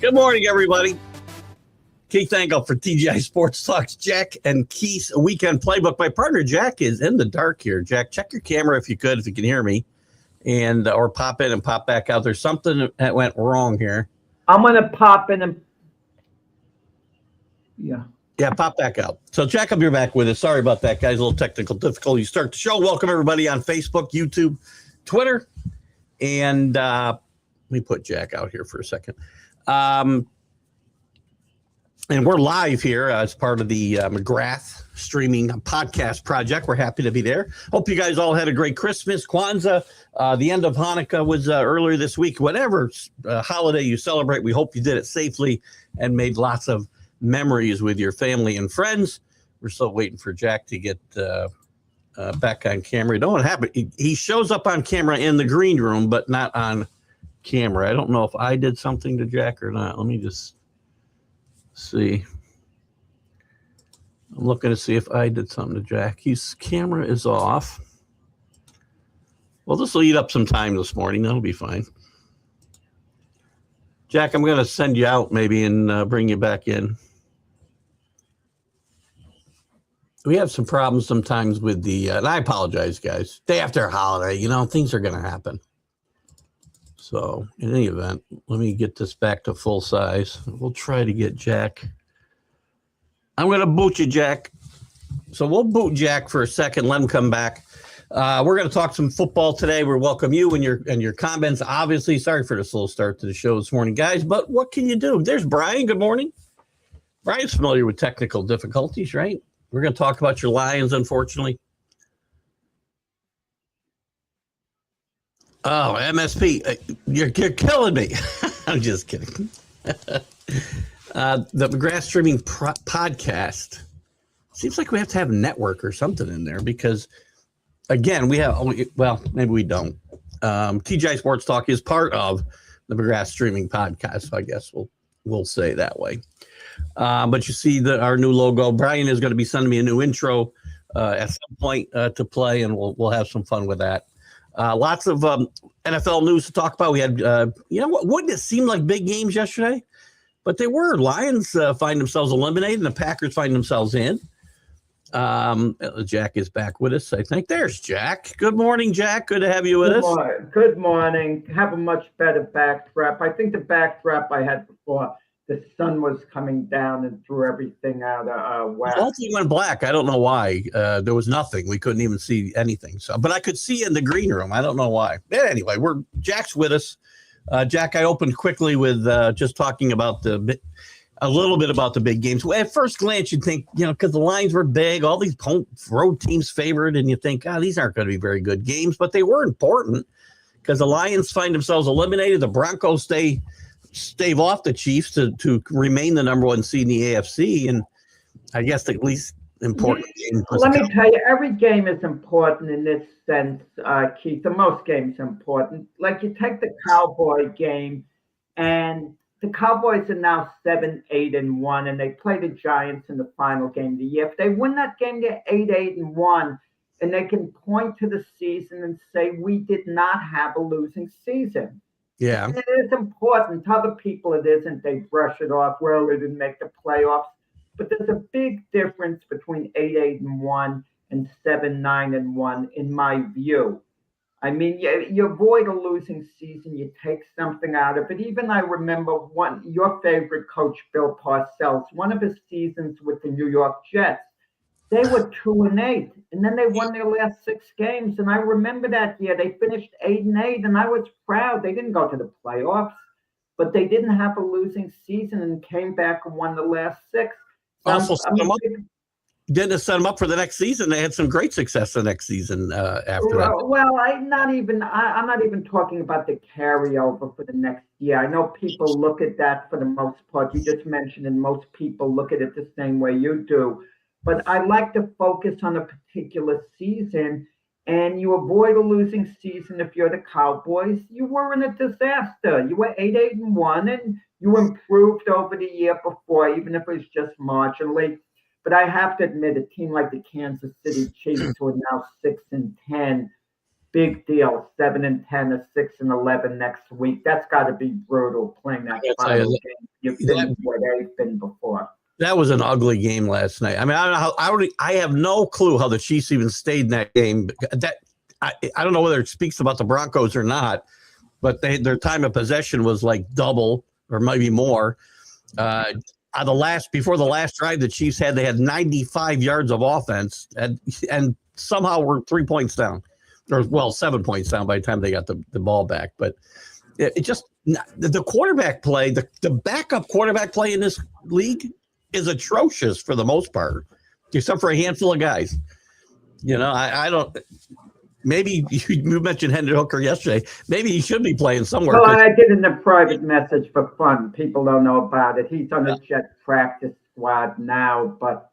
Good morning, everybody. Keith Engle for TGI Sports Talks. Jack and Keith's Weekend Playbook. My partner, Jack, is in the dark here. Jack, check your camera if you could, if you can hear me, and or pop in and pop back out. There's something that went wrong here. I'm going to pop in and... Yeah, pop back out. So, Jack, I'll be back with us. Sorry about that, guys. A little technical difficulty. Start the show. Welcome, everybody, on Facebook, YouTube, Twitter. And let me put Jack out here for a second. And we're live here as part of the McGrath streaming podcast project. We're happy to be there. Hope you guys all had a great Christmas, Kwanzaa. The end of Hanukkah was earlier this week. Whatever holiday you celebrate, we hope you did it safely and made lots of memories with your family and friends. We're still waiting for Jack to get back on camera. You know what happened? He shows up on camera in the green room, but not on camera. I don't know if I did something to Jack or not. Let me just see. I'm looking to see if I did something to Jack. His camera is off. Well, this will eat up some time this morning. That'll be fine. Jack, I'm going to send you out maybe and bring you back in. We have some problems sometimes with the, and I apologize, guys. Day after a holiday, you know, things are going to happen. So in any event, let me get this back to full size. We'll try to get Jack. I'm going to boot you, Jack. So we'll boot Jack for a second. Let him come back. We're going to talk some football today. We welcome you and your comments. Obviously, sorry for the slow start to the show this morning, guys, but what can you do? There's Brian. Good morning. Brian's familiar with technical difficulties, right? We're going to talk about your Lions, unfortunately. Oh, MSP, you're killing me. I'm just kidding. The McGrath streaming podcast. Seems like we have to have a network or something in there because, again, we have, well, maybe we don't. TGI Sports Talk is part of the McGrath streaming podcast, so I guess we'll say that way. But you see our new logo. Brian is going to be sending me a new intro at some point to play, and we'll have some fun with that. Lots of NFL news to talk about. We had, wouldn't it seem like big games yesterday? But they were. Lions find themselves eliminated, and the Packers find themselves in. Jack is back with us, I think. There's Jack. Good morning, Jack. Good to have you with us. Good morning. Have a much better backdrop. I think the backdrop I had before, the sun was coming down and threw everything out of whack. The whole thing went black. I don't know why. There was nothing. We couldn't even see anything. So, but I could see in the green room. I don't know why. But anyway, Jack's with us. Jack, I opened quickly with just talking about a little bit about the big games. Well, at first glance, you'd think, because the lines were big, all these road teams favored, and you think, these aren't going to be very good games. But they were important because the Lions find themselves eliminated. The Broncos stave off the Chiefs to remain the number one seed in the AFC, and I guess the least important game. Let me tell you, every game is important in this sense, Keith. The most games are important. Like you take the Cowboy game, and the Cowboys are now 7-8-1, and they play the Giants in the final game of the year. If they win that game, they're 8-8-1, and they can point to the season and say, we did not have a losing season. Yeah. And it is important. To other people, it isn't. They brush it off. Well, they didn't make the playoffs. But there's a big difference between 8-8-1 and 7-9-1, in my view. I mean, you avoid a losing season. You take something out of it. Even I remember your favorite coach, Bill Parcells, one of his seasons with the New York Jets. They were 2-8, and then they won their last 6 games. And I remember that year they finished 8-8, and I was proud. They didn't go to the playoffs, but they didn't have a losing season and came back and won the last 6. Also, didn't set them up for the next season. They had some great success the next season after that. Well, I'm not even talking about the carryover for the next year. I know people look at that for the most part. You just mentioned, and most people look at it the same way you do. But I like to focus on a particular season, and you avoid a losing season if you're the Cowboys. You were in a disaster. You were 8-8-1, and you improved over the year before, even if it was just marginally. But I have to admit, a team like the Kansas City Chiefs, who are now 6-10, big deal. 7-10 or 6-11 next week. That's got to be brutal playing that final game. You've been where they've been before. That was an ugly game last night. I mean, I don't know how. I have no clue how the Chiefs even stayed in that game. I don't know whether it speaks about the Broncos or not, but their time of possession was like double or maybe more. Before the last drive, the Chiefs they had 95 yards of offense and somehow were 3 points down, or 7 points down by the time they got the ball back. But it just the quarterback play, the backup quarterback play in this league is atrocious for the most part, except for a handful of guys. I don't. Maybe you mentioned Hendon Hooker yesterday. Maybe he should be playing somewhere. Well, I did in a private message for fun. People don't know about it. He's on the Jet practice squad now, but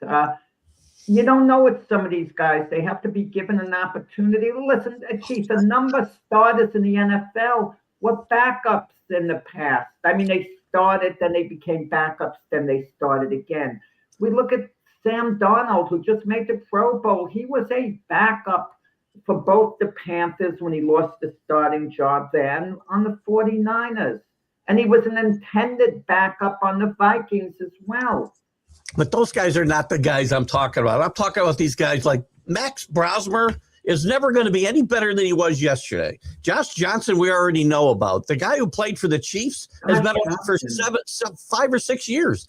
you don't know with some of these guys. They have to be given an opportunity. Listen, Keith, a number of starters in the NFL were backups in the past. I mean, they started, then they became backups, then they started again. We look at Sam Darnold, who just made the Pro Bowl. He was a backup for both the Panthers when he lost the starting job there and on the 49ers. And he was an intended backup on the Vikings as well. But those guys are not the guys I'm talking about. I'm talking about these guys like Max Brosmer is never going to be any better than he was yesterday. Josh Johnson, we already know about. The guy who played for the Chiefs has been on for 5 or 6 years.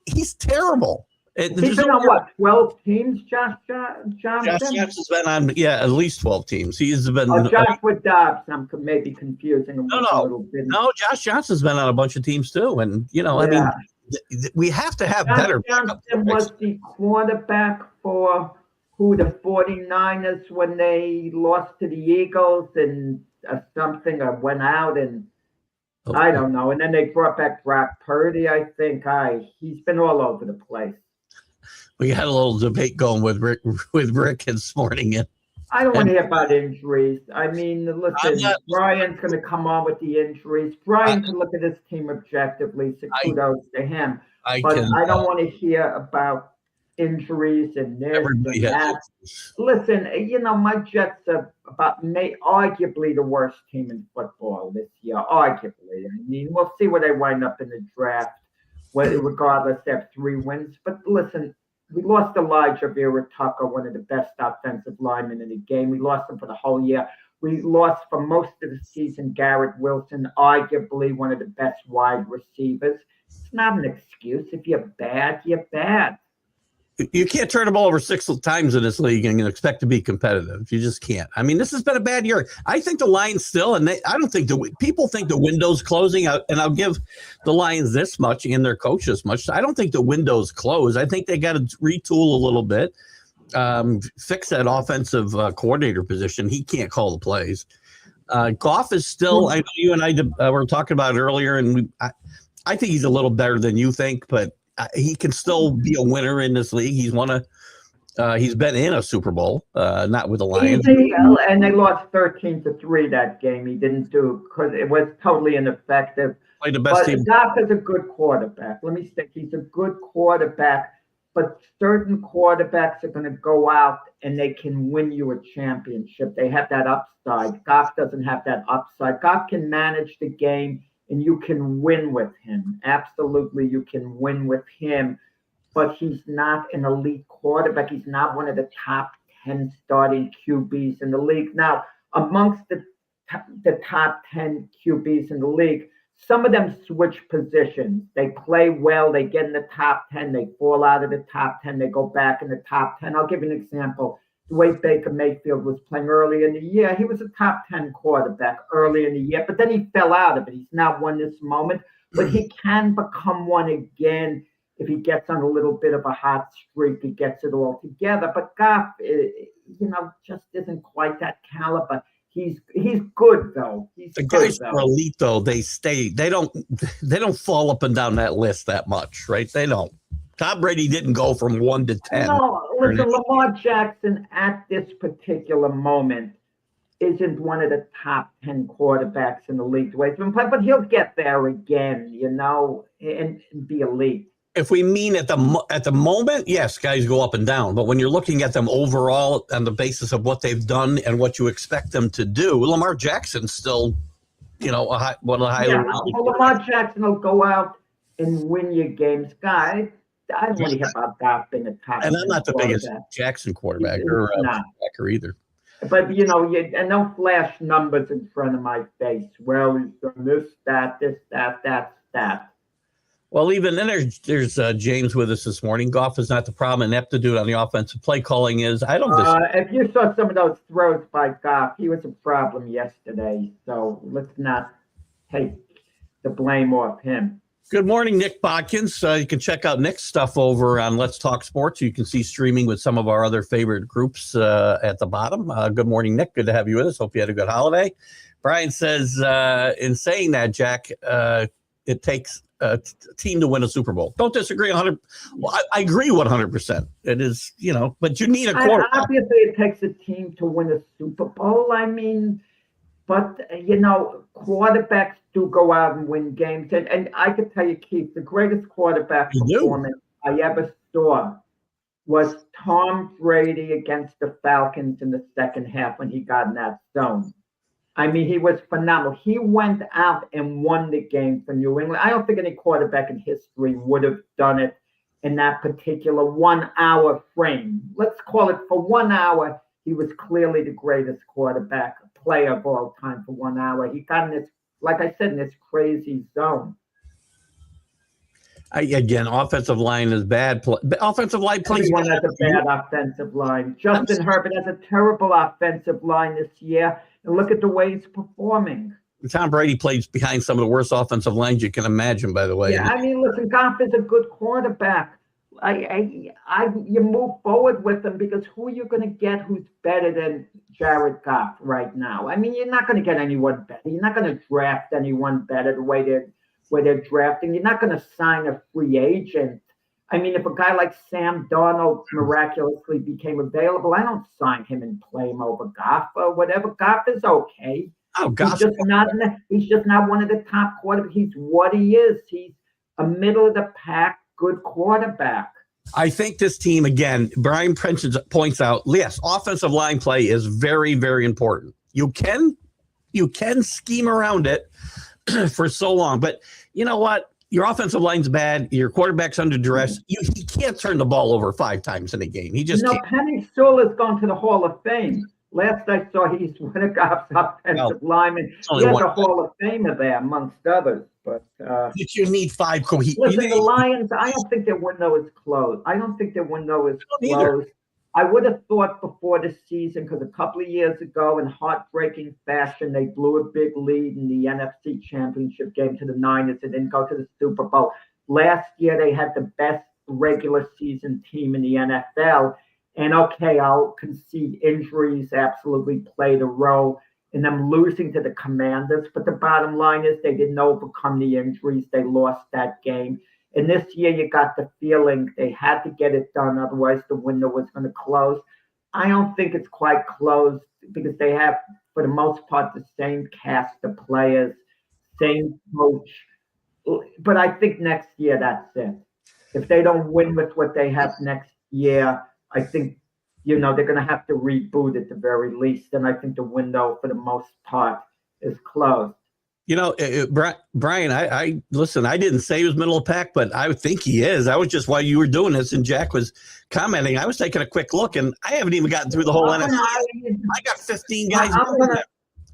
He's terrible. He's been on what, 12 teams, Josh Johnson? Josh Johnson's been on, at least 12 teams. He's been. Joshua Dobbs, I'm maybe confusing him a little bit. No, Josh Johnson's been on a bunch of teams too. And, I mean, we have to have better. Johnson was the quarterback for the 49ers when they lost to the Eagles and something or went out and I don't know. And then they brought back Brock Purdy, I think. He's been all over the place. We had a little debate going with Rick this morning. I don't want to hear about injuries. I mean, listen, Brian's going to come on with the injuries. Brian can look at his team objectively, so kudos to him. I don't want to hear about injuries and this and that. Listen, my Jets are arguably the worst team in football this year. Arguably. I mean, we'll see where they wind up in the draft. Regardless, they have 3 wins. But listen, we lost Elijah Vera Tucker, one of the best offensive linemen in the game. We lost him for the whole year. We lost for most of the season Garrett Wilson, arguably one of the best wide receivers. It's not an excuse. If you're bad, you're bad. You can't turn the ball over 6 times in this league and expect to be competitive. You just can't. I mean, this has been a bad year. I think the Lions still, and I don't think people think the window's closing out, and I'll give the Lions this much and their coach this much. I don't think the window's closed. I think they got to retool a little bit, fix that offensive coordinator position. He can't call the plays. Goff is still, I know you and I were talking about it earlier, and I think he's a little better than you think, but he can still be a winner in this league. He's been in a Super Bowl, not with the Lions. And they lost 13-3 that game. He didn't do because it was totally ineffective. Played the best team. Goff is a good quarterback. Let me say he's a good quarterback, but certain quarterbacks are going to go out and they can win you a championship. They have that upside. Goff doesn't have that upside. Goff can manage the game. And you can win with him. Absolutely, you can win with him. But he's not an elite quarterback. He's not one of the top 10 starting QBs in the league. Now, amongst the top 10 QBs in the league, some of them switch positions. They play well. They get in the top 10. They fall out of the top 10. They go back in the top 10. I'll give you an example. The way Baker Mayfield was playing early in the year, he was a top 10 quarterback early in the year, but then he fell out of it. He's not one this moment, but he can become one again if he gets on a little bit of a hot streak. He gets it all together. But Goff, just isn't quite that caliber. He's good though. The guys who are elite though, they stay. They don't fall up and down that list that much, right? They don't. Tom Brady didn't go from 1 to 10. No, listen, Lamar Jackson at this particular moment isn't one of the top 10 quarterbacks in the league the way he's been playing, but he'll get there again, and be elite. If we mean at the moment, yes, guys go up and down. But when you're looking at them overall on the basis of what they've done and what you expect them to do, Lamar Jackson's still, one of the highly Yeah, well, Lamar Jackson will go out and win your games. Guys, I don't want to hear about that being a top. And I'm not the biggest Jackson quarterback or either. But, and don't flash numbers in front of my face. Well, he's done this, that. Well, even then, there's James with us this morning. Goff is not the problem. Ineptitude on the offensive play calling is. I don't. If you saw some of those throws by Goff, he was a problem yesterday. So let's not take the blame off him. Good morning, Nick Bodkins. You can check out Nick's stuff over on Let's Talk Sports. You can see streaming with some of our other favorite groups at the bottom. Good morning, Nick. Good to have you with us. Hope you had a good holiday. Brian says, in saying that, Jack, it takes a team to win a Super Bowl. Don't disagree 100. Well, I agree 100%. It is, but you need a quarterback. Obviously, it takes a team to win a Super Bowl. I mean, but quarterbacks do go out and win games. And I could tell you, Keith, the greatest quarterback performance I ever saw was Tom Brady against the Falcons in the second half when he got in that zone. I mean, he was phenomenal. He went out and won the game for New England. I don't think any quarterback in history would have done it in that particular 1 hour frame. Let's call it for 1 hour. He was clearly the greatest quarterback player of all time for 1 hour. He got in this, like I said, in this crazy zone. Again, offensive line is bad. Offensive line plays. Everyone has a bad offensive line. Justin Herbert has a terrible offensive line this year. And look at the way he's performing. Tom Brady plays behind some of the worst offensive lines you can imagine, by the way. Yeah, I mean, listen, Goff is a good quarterback. You move forward with him because who are you going to get who's better than Jared Goff right now? I mean, you're not going to get anyone better. You're not going to draft anyone better the way they're drafting. You're not going to sign a free agent. I mean, if a guy like Sam Darnold miraculously became available, I don't sign him and play him over Goff or whatever. Goff is okay. Oh, Goff. He's just not one of the top quarterbacks. He's what he is. He's a middle of the pack, good quarterback. I think this team, again, Brian Prince points out, yes, offensive line play is very, very important. You can scheme around it for so long, but you know what? Your offensive line's bad. Your quarterback's under duress. He can't turn the ball over 5 times in a game. He just can't. Penny Sewell's gone to the Hall of Fame. Last I saw, he's one of Goff's offensive linemen. He has a Hall of Famer there, amongst others. But you need 5. Listen, the Lions, I don't think their window is closed. I would have thought before the season, because a couple of years ago, in heartbreaking fashion, they blew a big lead in the NFC Championship game to the Niners and didn't go to the Super Bowl. Last year, they had the best regular season team in the NFL. And okay, I'll concede injuries absolutely played a role in them losing to the Commanders. But the bottom line is they didn't overcome the injuries. They lost that game. And this year, you got the feeling they had to get it done. Otherwise, the window was going to close. I don't think it's quite closed because they have, for the most part, the same cast of players, same coach. But I think next year, that's it. If they don't win with what they have next year, I think, they're going to have to reboot at the very least. And I think the window, for the most part, is closed. Brian, I listen, I didn't say he was middle of the pack, but I think he is. I was just, while you were doing this and Jack was commenting, I was taking a quick look and I haven't even gotten through the whole NFC. I got 15 guys.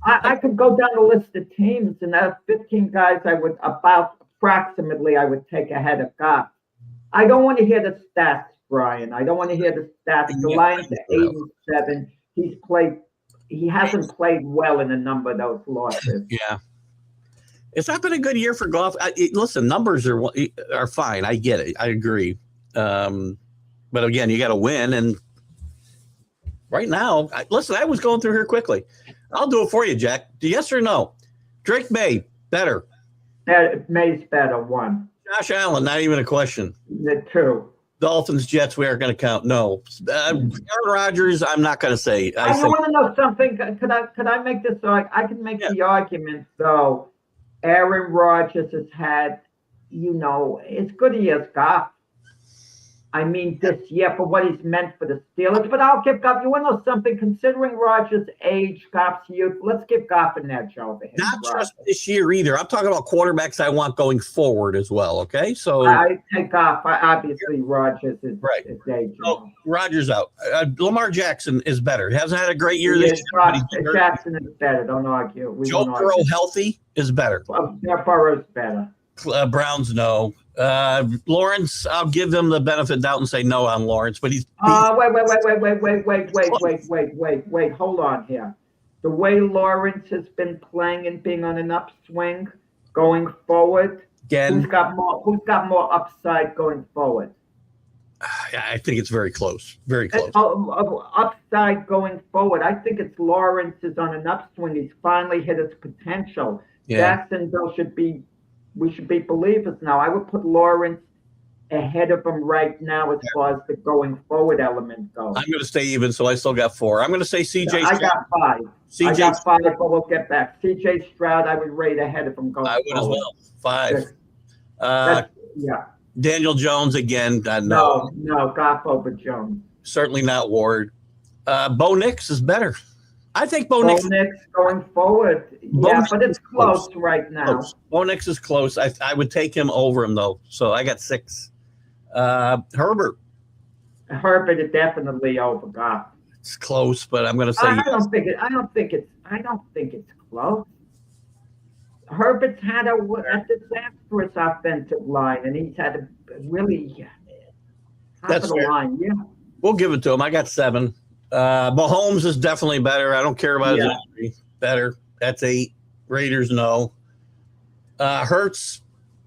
I could go down the list of teams and out of 15 guys, I would take ahead of Goff. I don't want to hear the stats, Brian. I don't want to hear the stats. The Lions are 8-7. He hasn't played well in a number of those losses. Yeah. It's not been a good year for Goff. Listen, numbers are fine. I get it. I agree. But again, you got to win. And right now, I was going through here quickly. I'll do it for you, Jack. Yes or no? Drake May, better. May's better, 1. Josh Allen, not even a question. The 2. Dolphins, Jets, we aren't going to count. No. Aaron Rodgers, I'm not going to say. I want to know something. Could I make this? I can make the argument, though. Aaron Rodgers has had as good he has got. I mean, this year for what he's meant for the Steelers. But I'll give Goff. You want to know something? Considering Rodgers' age, Goff's youth, let's give Goff an edge over him. Not just this year either. I'm talking about quarterbacks I want going forward as well. Okay, so I take Goff. Obviously, Rodgers is right. His age. Oh, Rodgers out. Lamar Jackson is better. He hasn't had a great year this year. Jackson is better. Don't argue. Joe Burrow healthy is better. Burrow's better. Browns, no. Lawrence, I'll give him the benefit of doubt and say no on Lawrence, but he's wait. Hold on here. The way Lawrence has been playing and being on an upswing going forward, again, who's got more upside going forward? I think it's very close. Very close. Upside going forward. I think it's Lawrence is on an upswing. He's finally hit his potential. Yeah. Jacksonville we should be believers now. I would put Lawrence ahead of him right now as far as the going forward element goes. I'm going to stay even, so I still got 4. I'm going to say C.J. I got 5. C.J. I got 5, but we'll get back. C.J. Stroud, I would rate ahead of him going forward. I would as well. 5. Yeah. Daniel Jones, again, no, Goff over Jones. Certainly not Ward. Bo Nix is better. I think Bo Nix going forward. But it's close right now. Close. Bo Nix is close. I would take him over him, though. So I got 6. Herbert is definitely over Goff. It's close, but I'm going to say I don't think it's close. Herbert's had a disastrous offensive line, and he's had a really top of the line. Yeah, we'll give it to him. I got 7. Mahomes is definitely better. I don't care about his injury. Better. That's 8. Raiders, no. Hurts,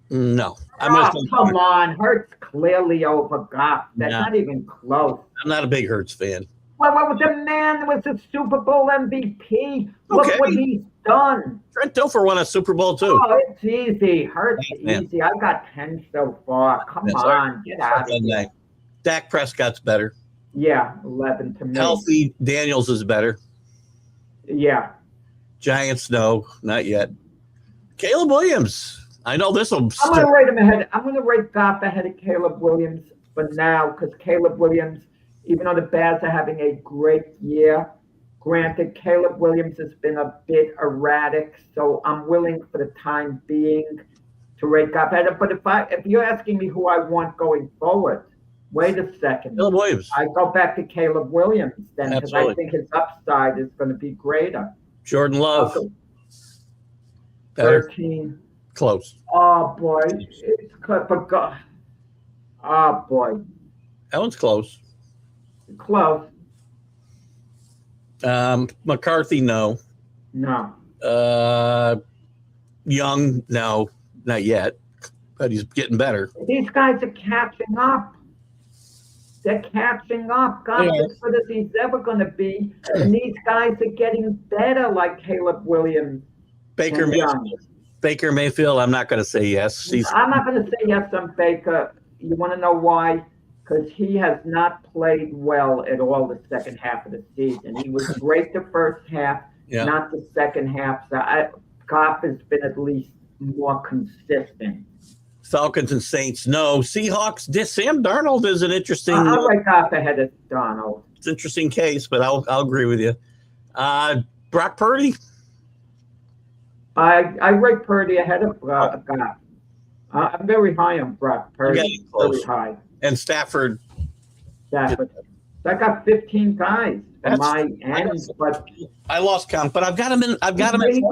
no. Come on. Hurts clearly over Goff. That's not even close. I'm not a big Hurts fan. Well, the man was a Super Bowl MVP. Look what he's done. Trent Dilfer won a Super Bowl, too. Oh, it's easy. Hurts easy. I got 10 so far. Come on. Get out of here. Dak Prescott's better. Yeah, 11 to me. Healthy Daniels is better. Yeah. Giants, no, not yet. Caleb Williams. I know this will. I'm going to rate him ahead. I'm going to rate Goff ahead of Caleb Williams for now because Caleb Williams, even though the Bears are having a great year, granted, Caleb Williams has been a bit erratic, so I'm willing for the time being to rate Goff ahead. But if you're asking me who I want going forward, wait a second. Caleb Williams. I go back to Caleb Williams then because I think his upside is going to be greater. Jordan Love. 13. Close. Oh, boy. It's close. But God. Oh, boy. That one's close. Close. McCarthy, no. No. Young, no. Not yet. But he's getting better. These guys are catching up. They're catching up. God, as good as he's ever going to be. And these guys are getting better like Caleb Williams. Baker Mayfield, I'm not going to say yes. I'm not going to say yes on Baker. You want to know why? Because he has not played well at all the second half of the season. He was great the first half, not the second half. So Goff has been at least more consistent. Falcons and Saints, no. Seahawks, Sam Darnold is an interesting. I'll rate Goff ahead of Darnold. It's an interesting case, but I'll agree with you. Brock Purdy. I rate Purdy ahead of Goff. I'm very high on Brock Purdy. Very high. And Stafford. I got 15 guys at my end, but I lost count. But I've got him in. But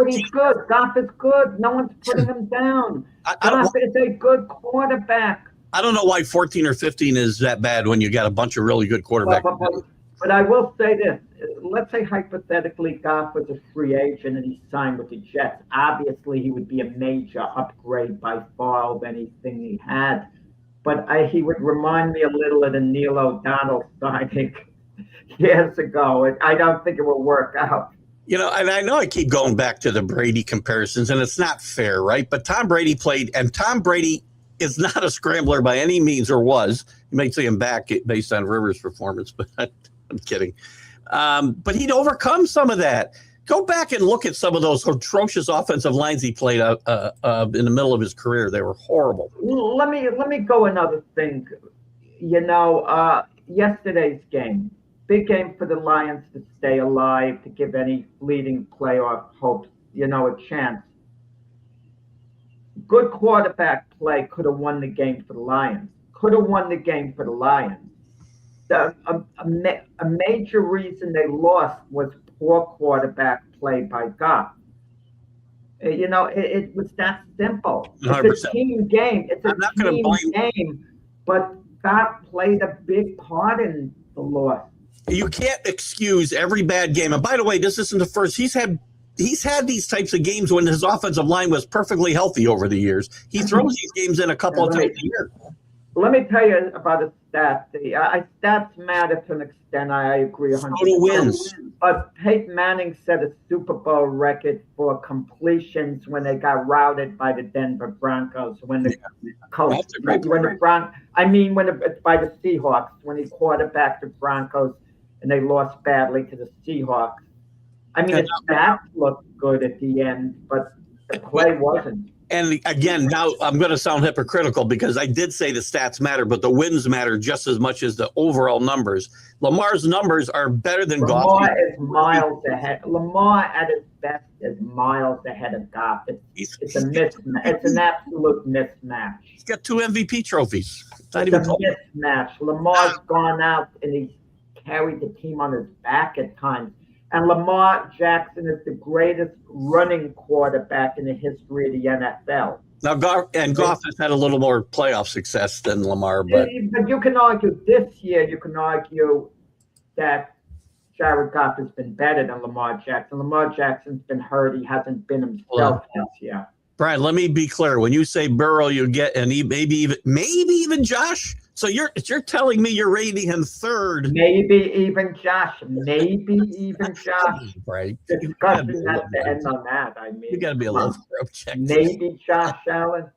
he's good. Goff is good. No one's putting him down. Goff is a good quarterback. I don't know why 14 or 15 is that bad when you got a bunch of really good quarterbacks. But I will say this. Let's say hypothetically Goff was a free agent and he signed with the Jets. Obviously, he would be a major upgrade by far of anything he had. But he would remind me a little of the Neil O'Donnell signing years ago. I don't think it will work out. And I know I keep going back to the Brady comparisons, and it's not fair, right? But Tom Brady played, and Tom Brady is not a scrambler by any means, or was. You might see him back based on Rivers' performance, but I'm kidding. But he'd overcome some of that. Go back and look at some of those atrocious offensive lines he played in the middle of his career. They were horrible. Let me go another thing. Yesterday's game, big game for the Lions to stay alive, to give any leading playoff hopes, a chance. Good quarterback play could have won the game for the Lions. A major reason they lost was poor quarterback play by Goff. It was that simple. 100%. It's a team game. But Goff played a big part in the loss. You can't excuse every bad game. And by the way, this isn't the first. He's had these types of games when his offensive line was perfectly healthy over the years. He throws these games in a couple of times a year. Let me tell you about a stat. Stats matter to an extent. I agree 100%. Total wins. But Peyton Manning set a Super Bowl record for completions when they got routed by the Denver Broncos. When the Colts, by the Seahawks, when he quarterbacked the Broncos and they lost badly to the Seahawks. I mean, the stats looked good at the end, but the play wasn't. And again, now I'm going to sound hypocritical because I did say the stats matter, but the wins matter just as much as the overall numbers. Lamar's numbers are better than Goff. Lamar is miles ahead. Lamar at his best is miles ahead of Goff. It's a mismatch. It's an absolute mismatch. He's got 2 MVP trophies. It's a mismatch. Lamar's gone out and he's carried the team on his back at times. And Lamar Jackson is the greatest running quarterback in the history of the NFL. Now, Goff has had a little more playoff success than Lamar, but you can argue this year. You can argue that Jared Goff has been better than Lamar Jackson. Lamar Jackson's been hurt; he hasn't been himself this year. Brian, let me be clear. When you say Burrow, you get and maybe even Josh. So you're telling me you're rating him third. Maybe even Josh. Right. Discussion has to end on that. I mean, you got to be a little objective. Maybe Josh Allen.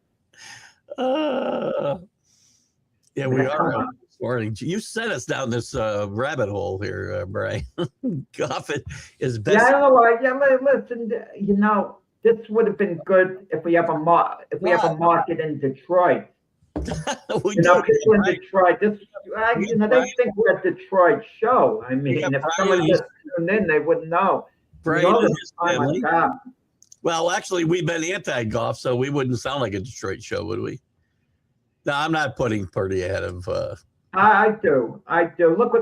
Yeah, we are. Morning. You sent us down this rabbit hole here, Brian. Goff is best. Yeah, I don't know why. Yeah, listen. This would have been good if we have a market in Detroit. People in Detroit. They think we're a Detroit show. I mean, if someone just tuned in, they wouldn't know. Well, actually, we've been anti-Goff, so we wouldn't sound like a Detroit show, would we? No, I'm not putting Purdy ahead of. I do. Look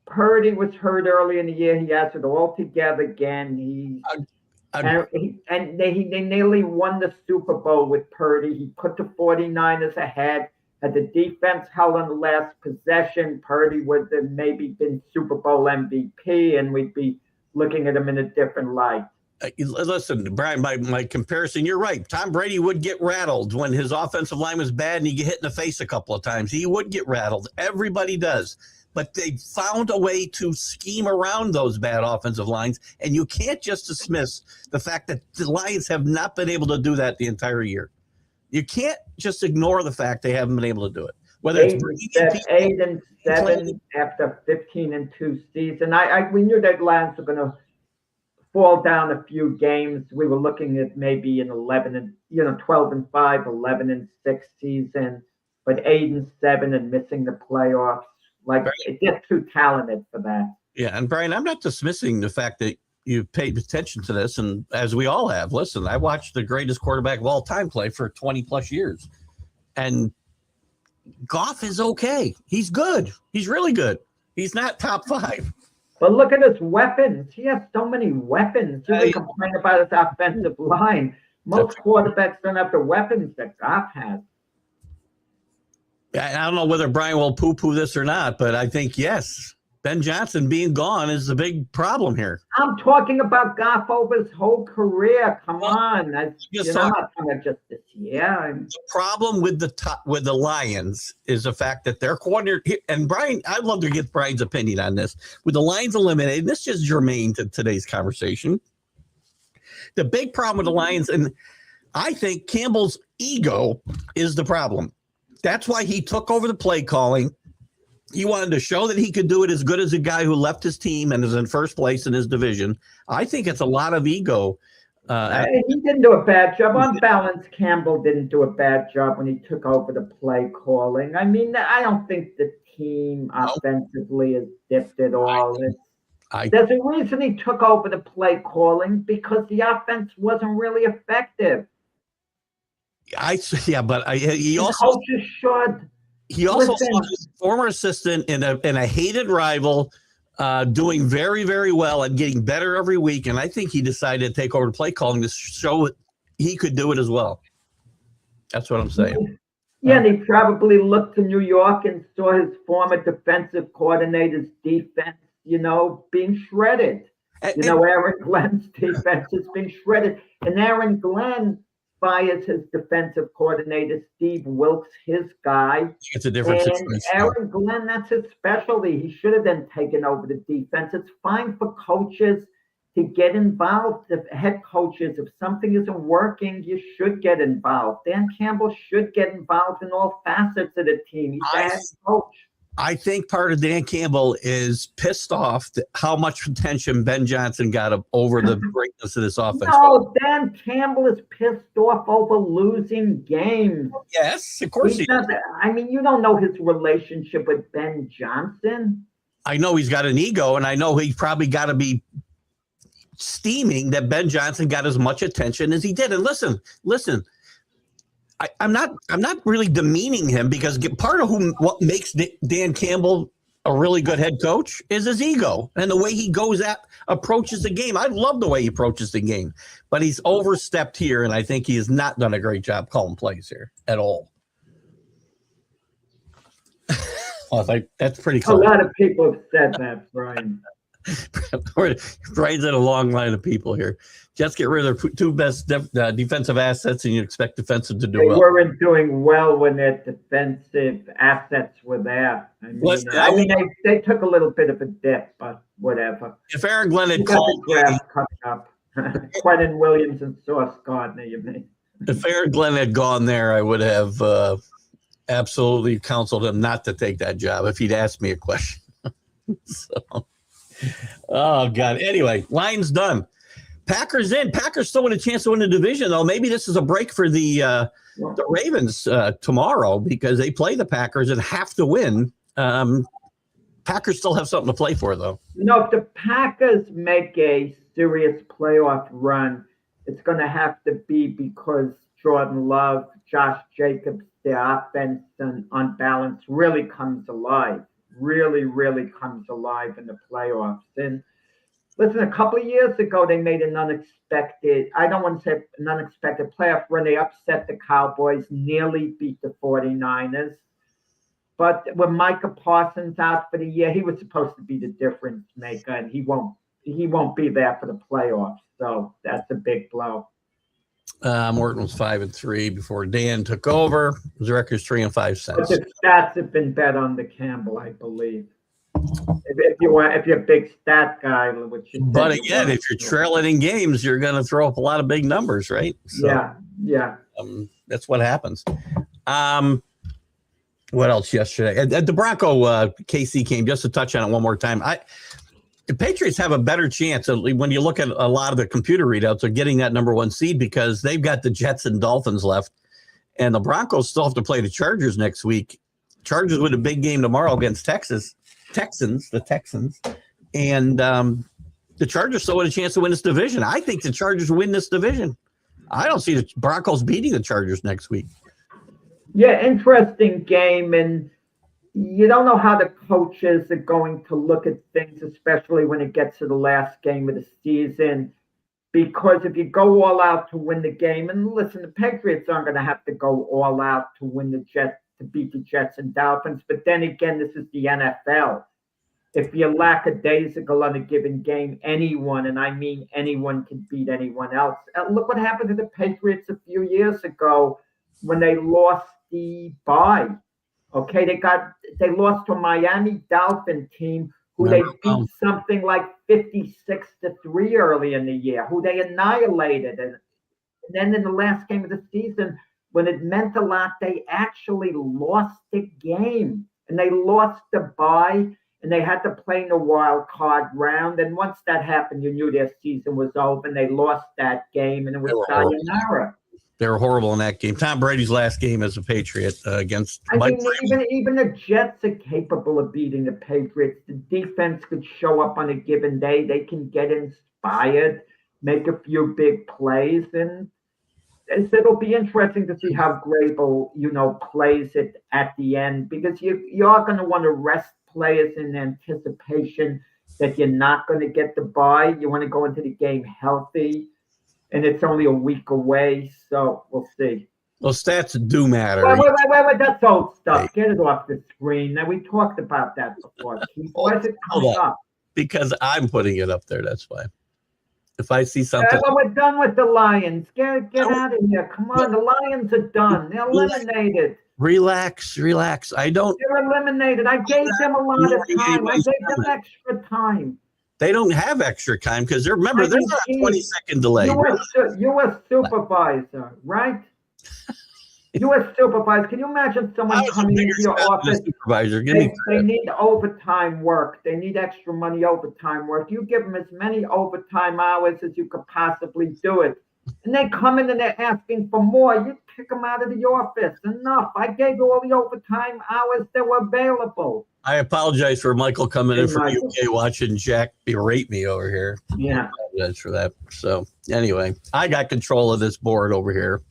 Purdy was hurt early in the year. He has it all together again. They nearly won the Super Bowl with Purdy. He put the 49ers ahead. Had the defense held on the last possession, Purdy would have maybe been Super Bowl MVP, and we'd be looking at him in a different light. Listen, Brian, my comparison, you're right. Tom Brady would get rattled when his offensive line was bad and he get hit in the face a couple of times. He would get rattled. Everybody does. But they found a way to scheme around those bad offensive lines, and you can't just dismiss the fact that the Lions have not been able to do that the entire year. You can't just ignore the fact they haven't been able to do it. Whether it's 8-7 after 15-2 season, we knew that Lions were going to fall down a few games. We were looking at maybe an 12-5, 11-6 season, but 8-7 and missing the playoffs. It gets too talented for that. Yeah, and Brian, I'm not dismissing the fact that you paid attention to this, and as we all have. Listen, I watched the greatest quarterback of all time play for 20-plus years, and Goff is okay. He's good. He's really good. He's not top 5. But look at his weapons. He has so many weapons. You complain about his offensive line. Most quarterbacks don't have the weapons that Goff has. I don't know whether Brian will poo-poo this or not, but I think, yes, Ben Johnson being gone is the big problem here. I'm talking about Goff over his whole career. Come on. I'm not talking just this year. The problem with the Lions is the fact that their coordinator, and Brian, I'd love to get Brian's opinion on this. With the Lions eliminated, this is germane to today's conversation. The big problem with the Lions, and I think Campbell's ego is the problem. That's why he took over the play calling. He wanted to show that he could do it as good as a guy who left his team and is in first place in his division. I think it's a lot of ego. He didn't do a bad job. On balance, Campbell didn't do a bad job when he took over the play calling. I mean, I don't think the team offensively has dipped at all. There's a reason he took over the play calling, because the offense wasn't really effective. He also coaches should. He also saw his former assistant in a hated rival doing very, very well and getting better every week. And I think he decided to take over the play calling to show he could do it as well. That's what I'm saying. Yeah, and he probably looked to New York and saw his former defensive coordinator's defense, being shredded. Aaron Glenn's defense is being shredded. And Aaron Glenn fires his defensive coordinator, Steve Wilkes, his guy. It's a different situation. Aaron Glenn, that's his specialty. He should have then taken over the defense. It's fine for coaches to get involved. If head coaches, if something isn't working, you should get involved. Dan Campbell should get involved in all facets of the team. He's a head coach. I think part of Dan Campbell is pissed off at how much attention Ben Johnson got over the greatness of this offense. No, Dan Campbell is pissed off over losing games. Yes, of course he is. I mean, you don't know his relationship with Ben Johnson. I know he's got an ego, and I know he's probably got to be steaming that Ben Johnson got as much attention as he did. And listen, I'm not really demeaning him, because part of what makes Dan Campbell a really good head coach is his ego and the way he approaches the game. I love the way he approaches the game, but he's overstepped here, and I think he has not done a great job calling plays here at all. That's pretty close. A lot of people have said that, Brian. Brian's in a long line of people here. Jets get rid of their two best defensive assets, and you expect defensive to do well. They weren't doing well when their defensive assets were there. They took a little bit of a dip, but whatever. If Aaron Glenn had called up. Quentin Williams and Sauce Gardner, you mean? If Aaron Glenn had gone there, I would have absolutely counseled him not to take that job if he'd asked me a question. Oh, God. Anyway, line's done. Packers in. Packers still want a chance to win the division, though. Maybe this is a break for the Ravens tomorrow, because they play the Packers and have to win. Packers still have something to play for, though. If the Packers make a serious playoff run, it's going to have to be because Jordan Love, Josh Jacobs, their offense on balance really comes alive. Really, really comes alive in the playoffs. And listen, a couple of years ago, they made an unexpected, I don't want to say an unexpected playoff run. They upset the Cowboys, nearly beat the 49ers. But with Micah Parsons out for the year, he was supposed to be the difference maker, and he won't be there for the playoffs. So that's a big blow. Morton was 5-3 before Dan took over. His record's 3-5 cents. But the stats have been bet on the Campbell, I believe. If you're a big stat guy, but again, if you're trailing in games, you're going to throw up a lot of big numbers, right? So, yeah. That's what happens. What else yesterday? At the Bronco KC game, just to touch on it one more time. The Patriots have a better chance when you look at a lot of the computer readouts of getting that number 1 seed, because they've got the Jets and Dolphins left, and the Broncos still have to play the Chargers next week. Chargers with a big game tomorrow against Texans, and the Chargers still have a chance to win this division. I think the Chargers win this division. I don't see the Broncos beating the Chargers next week. Yeah, interesting game, and you don't know how the coaches are going to look at things, especially when it gets to the last game of the season. Because if you go all out to win the game, and listen, the Patriots aren't going to have to go all out to win the Jets, to beat the Jets and Dolphins. But then again, this is the NFL. If you're lackadaisical on a given game, anyone, and I mean anyone, can beat anyone else. Look what happened to the Patriots a few years ago when they lost the bye. Okay, they lost to a Miami Dolphin team who they beat something like 56-3 early in the year, who they annihilated. And then in the last game of the season, when it meant a lot, they actually lost the game. and they lost the bye, and they had to play in the wild card round. And once that happened, you knew their season was over, and they lost that game, and it was sayonara. They were horrible in that game. Tom Brady's last game as a Patriot against Mike Vrabel. Even the Jets are capable of beating the Patriots. The defense could show up on a given day. They can get inspired, make a few big plays, and it'll be interesting to see how Vrabel, plays it at the end, because you are going to want to rest players in anticipation that you're not going to get the bye. You want to go into the game healthy. And it's only a week away, so we'll see. Well, stats do matter. Wait, that's old stuff. Get it off the screen. Now, we talked about that before. Why is it coming up? Because I'm putting it up there, that's why. If I see something... Well, we're done with the Lions. Get out of here. Come on, the Lions are done. They're eliminated. Relax. They're eliminated. I gave them a lot of time. I gave them extra time. They don't have extra time because there's not a 20-second delay. You were supervisor, right? You were supervisor. Can you imagine someone coming into your office? Supervisor. They need overtime work. They need extra money overtime work. You give them as many overtime hours as you could possibly do it. And they come in and they're asking for more. You kick them out of the office. Enough. I gave you all the overtime hours that were available. I apologize for Michael coming in from UK watching Jack berate me over here. Yeah. I apologize for that. So anyway, I got control of this board over here,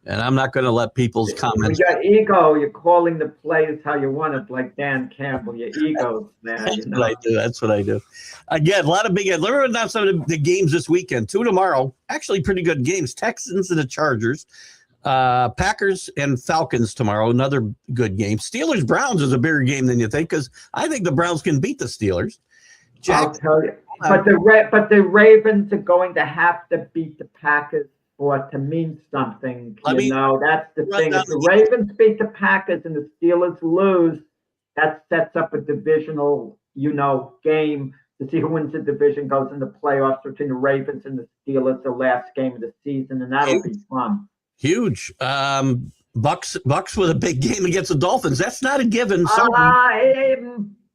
and I'm not going to let people's comments. You got ego. You're calling the plays how you want it, like Dan Campbell. Your ego's there. That's what I do. Again, a lot of big. Let me run down some of the games this weekend. 2 tomorrow. Actually, pretty good games. Texans and the Chargers. Packers and Falcons tomorrow, another good game. Steelers Browns is a bigger game than you think, because I think the Browns can beat the Steelers. I'll tell you, but the Ravens are going to have to beat the Packers for it to mean something. That's the thing. If the Ravens beat the Packers and the Steelers lose, that sets up a divisional, game to see who wins the division, goes in the playoffs between the Ravens and the Steelers, the last game of the season, and that'll be fun. Huge. Bucks with a big game against the Dolphins. That's not a given.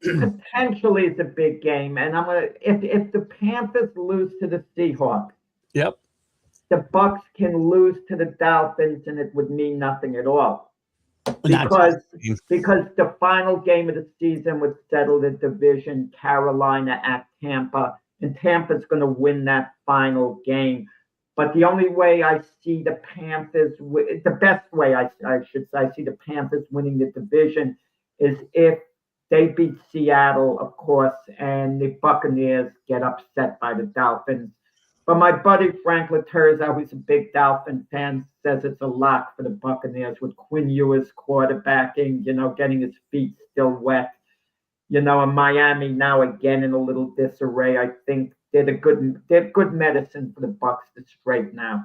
Potentially it's a big game. And if the Panthers lose to the Seahawks, yep, the Bucks can lose to the Dolphins and it would mean nothing at all. Because the final game of the season would settle the division, Carolina at Tampa, and Tampa's going to win that final game. But the only way I see the Panthers, the best way I should say, I see the Panthers winning the division is if they beat Seattle, of course, and the Buccaneers get upset by the Dolphins. But my buddy Frank Laterza, who's a big Dolphin fan, says it's a lock for the Buccaneers with Quinn Ewers quarterbacking, getting his feet still wet. And Miami now again in a little disarray. I think they're good medicine for the Bucks to straighten out.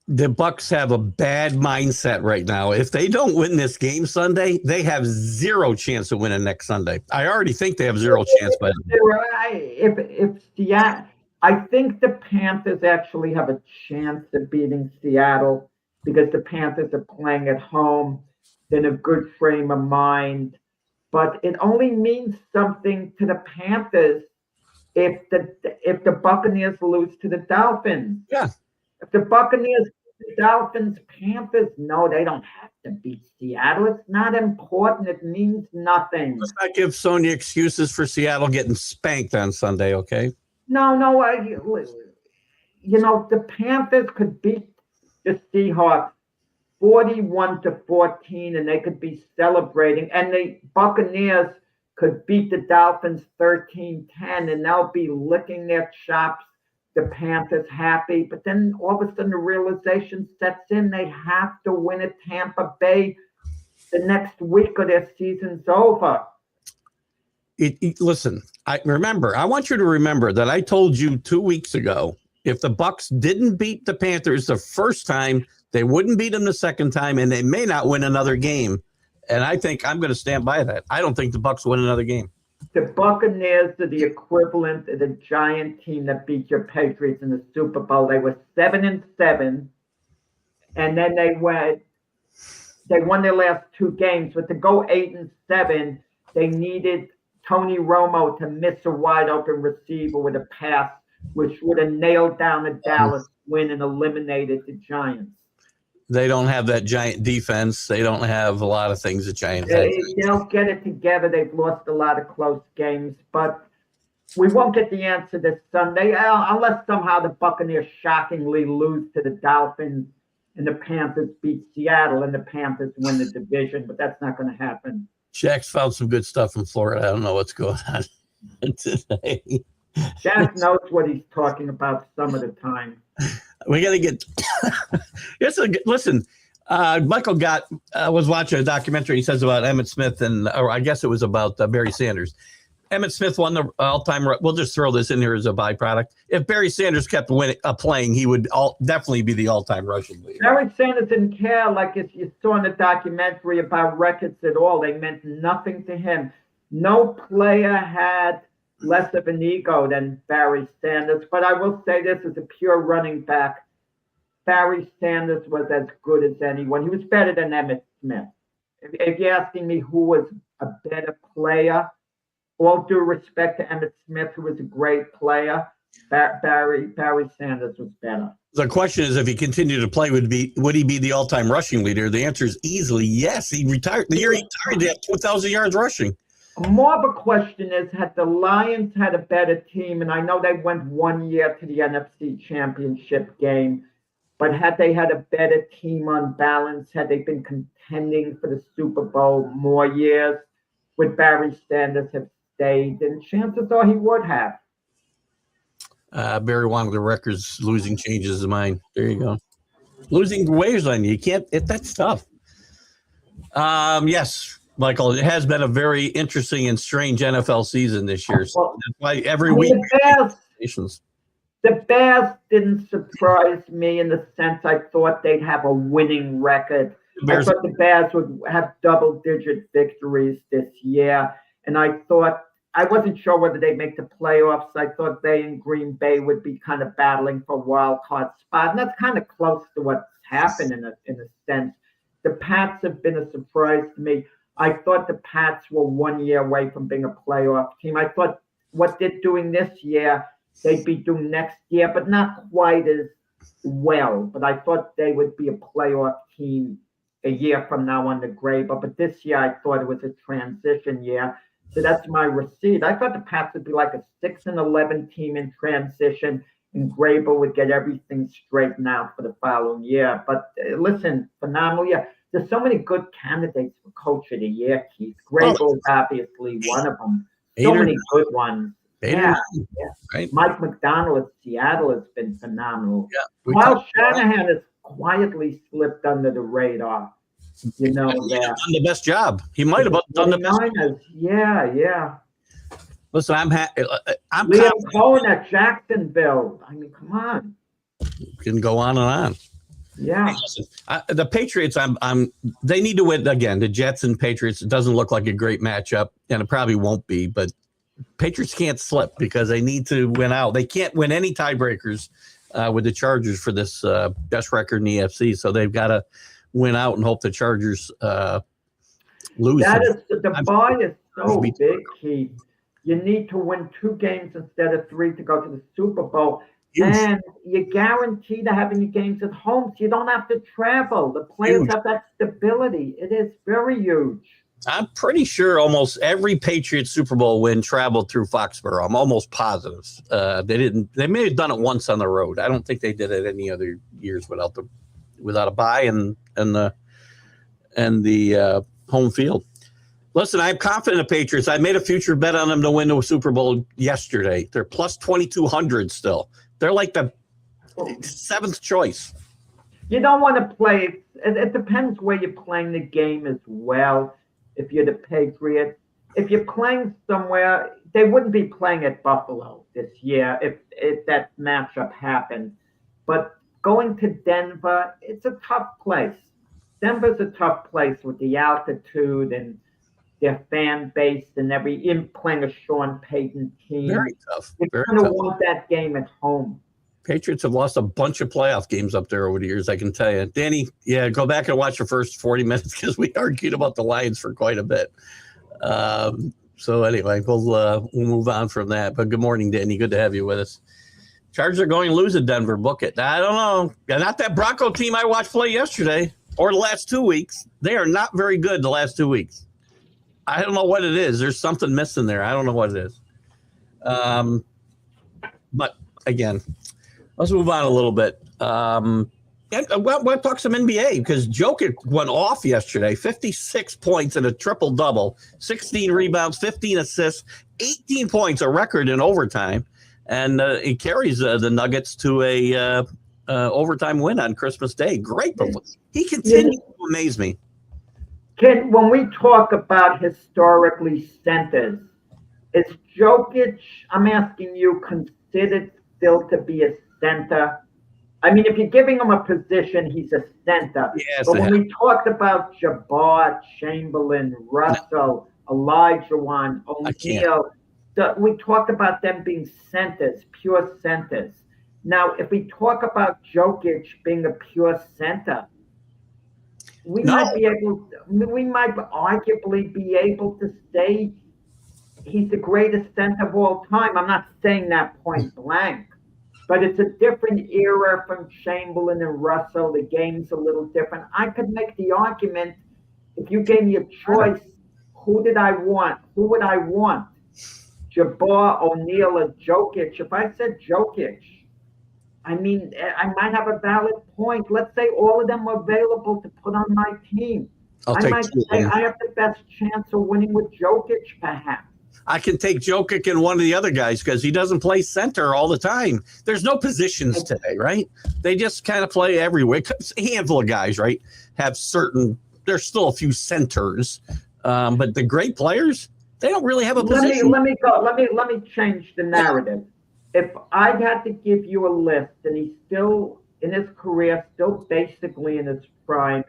The Bucks have a bad mindset right now. If they don't win this game Sunday, they have zero chance of winning next Sunday. I already think they have zero chance. But if Seattle, I think the Panthers actually have a chance of beating Seattle because the Panthers are playing at home. They're in a good frame of mind. But it only means something to the Panthers if the Buccaneers lose to the Dolphins. Yeah. If the Buccaneers, the Dolphins, Panthers, no, they don't have to beat Seattle. It's not important. It means nothing. Let's not give Sonya excuses for Seattle getting spanked on Sunday, okay? No. The Panthers could beat the Seahawks 41-14, and they could be celebrating. And the Buccaneers could beat the Dolphins 13-10, and they'll be licking their chops. The Panthers happy. But then all of a sudden the realization sets in. They have to win at Tampa Bay the next week or their season's over. Listen, I want you to remember that I told you 2 weeks ago, if the Bucks didn't beat the Panthers the first time, they wouldn't beat them the second time, and they may not win another game. And I think I'm going to stand by that. I don't think the Bucks win another game. The Buccaneers are the equivalent of the giant team that beat your Patriots in the Super Bowl. They were 7-7, and then they went They won their last 2 games, but to go 8-7, they needed Tony Romo to miss a wide open receiver with a pass, which would have nailed down the Dallas win and eliminated the Giants. They don't have that giant defense. They don't have a lot of things the Giants have. They'll get it together. They've lost a lot of close games, but we won't get the answer this Sunday unless somehow the Buccaneers shockingly lose to the Dolphins and the Panthers beat Seattle and the Panthers win the division, but that's not going to happen. Jack's found some good stuff in Florida. I don't know what's going on today. Jack knows what he's talking about some of the time. We got to get listen. Michael was watching a documentary. He says about Emmitt Smith or I guess it was about Barry Sanders. Emmitt Smith won the all-time. We'll just throw this in here as a byproduct. If Barry Sanders kept playing, he would definitely be the all-time rushing leader. Barry Sanders didn't care, like if you saw in the documentary, about records at all. They meant nothing to him. No player had less of an ego than Barry Sanders. But I will say this, as a pure running back, Barry Sanders was as good as anyone. He was better than Emmitt Smith. If you're asking me who was a better player, all due respect to Emmitt Smith, who was a great player, Barry Sanders was better. The question is, if he continued to play, would he be the all-time rushing leader? The answer is easily yes. He retired. The year he retired, he had 2,000 yards rushing. More of a question is, had the Lions had a better team, and I know they went 1 year to the NFC Championship game, but had they had a better team on balance, had they been contending for the Super Bowl more years, would Barry Sanders have stayed? And chances are he would have. Barry wanted the records. Losing changes his mind. There you go. Losing weighs on you. You can't. That's tough. Yes, Michael. It has been a very interesting and strange NFL season this year. So that's why every week. The Bears didn't surprise me in the sense I thought they'd have a winning record. I thought the Bears would have double-digit victories this year, and I wasn't sure whether they'd make the playoffs. I thought they and Green Bay would be kind of battling for a wild card spot, and that's kind of close to what's happened in a sense. The Pats have been a surprise to me. I thought the Pats were 1 year away from being a playoff team. I thought what they're doing this year, they'd be doing next year, but not quite as well. But I thought they would be a playoff team a year from now on the Graber. But this year, I thought it was a transition year. So that's my receipt. I thought the Pats would be like a 6-11 team in transition, and Graber would get everything straightened out for the following year. But listen, phenomenal year. There's so many good candidates for Coach of the Year, Keith. Graber is obviously one of them. So many good ones. Yeah. Right. Mike McDonald at Seattle has been phenomenal. Yeah, While Shanahan has quietly slipped under the radar. You know, done the best job. He might have done the best job. Yeah. Listen, I'm Liam Cohen at Jacksonville. I mean, come on. Can go on and on. Yeah. Hey, listen, the Patriots, they need to win again. The Jets and Patriots, it doesn't look like a great matchup, and it probably won't be, but Patriots can't slip because they need to win out. They can't win any tiebreakers with the Chargers for this best record in the EFC, so they've got to win out and hope the Chargers lose. The bar is so big, Keith. You need to win 2 games instead of 3 to go to the Super Bowl. And you're guaranteed to having your games at home, so you don't have to travel. The players have that stability. It is very huge. I'm pretty sure almost every Patriots Super Bowl win traveled through Foxborough. I'm almost positive. They didn't. They may have done it once on the road. I don't think they did it any other years without a bye and the home field. Listen, I'm confident in the Patriots. I made a future bet on them to win the Super Bowl yesterday. They're plus 2,200 still. They're like the 7th choice. You don't want to play. It depends where you're playing the game as well. If you're the Patriots, if you're playing somewhere, they wouldn't be playing at Buffalo this year if that matchup happened. But going to Denver, it's a tough place. Denver's a tough place with the altitude and their fan base and playing a Sean Payton team. Very tough. You're going to want that game at home. Patriots have lost a bunch of playoff games up there over the years, I can tell you. Danny, yeah, go back and watch the first 40 minutes because we argued about the Lions for quite a bit. So anyway, we'll move on from that. But good morning, Danny. Good to have you with us. Chargers are going to lose at Denver. Book it. I don't know. Not that Bronco team I watched play yesterday or the last 2 weeks. They are not very good the last 2 weeks. I don't know what it is. There's something missing there. I don't know what it is. But again, let's move on a little bit. And we'll talk some NBA because Jokic went off yesterday. 56 points and a triple-double, 16 rebounds, 15 assists, 18 points, a record in overtime. And he carries the Nuggets to a overtime win on Christmas Day. Great performance. He continues to amaze me. Ken, when we talk about historically centers, is Jokic, I'm asking you, considered still to be a center? I mean, if you're giving him a position, he's a center. Yes, but when we talked about Jabbar, Chamberlain, Russell, Olajuwon, O'Neal, we talked about them being centers, pure centers. Now, if we talk about Jokic being a pure center, we might arguably be able to say he's the greatest center of all time. I'm not saying that point blank, but it's a different era from Chamberlain and Russell. The game's a little different. I could make the argument, if you gave me a choice, who would I want? Jabbar, O'Neal, or Jokic? If I said Jokic, I mean, I might have a valid point. Let's say all of them are available to put on my team. I might say I have the best chance of winning with Jokic, perhaps. I can take Jokic and one of the other guys because he doesn't play center all the time. There's no positions today, right? They just kind of play everywhere. A handful of guys, right, have certain – there's still a few centers. But the great players, they don't really have a position. Let me change the narrative. If I had to give you a list, and he's still in his career, still basically in his prime,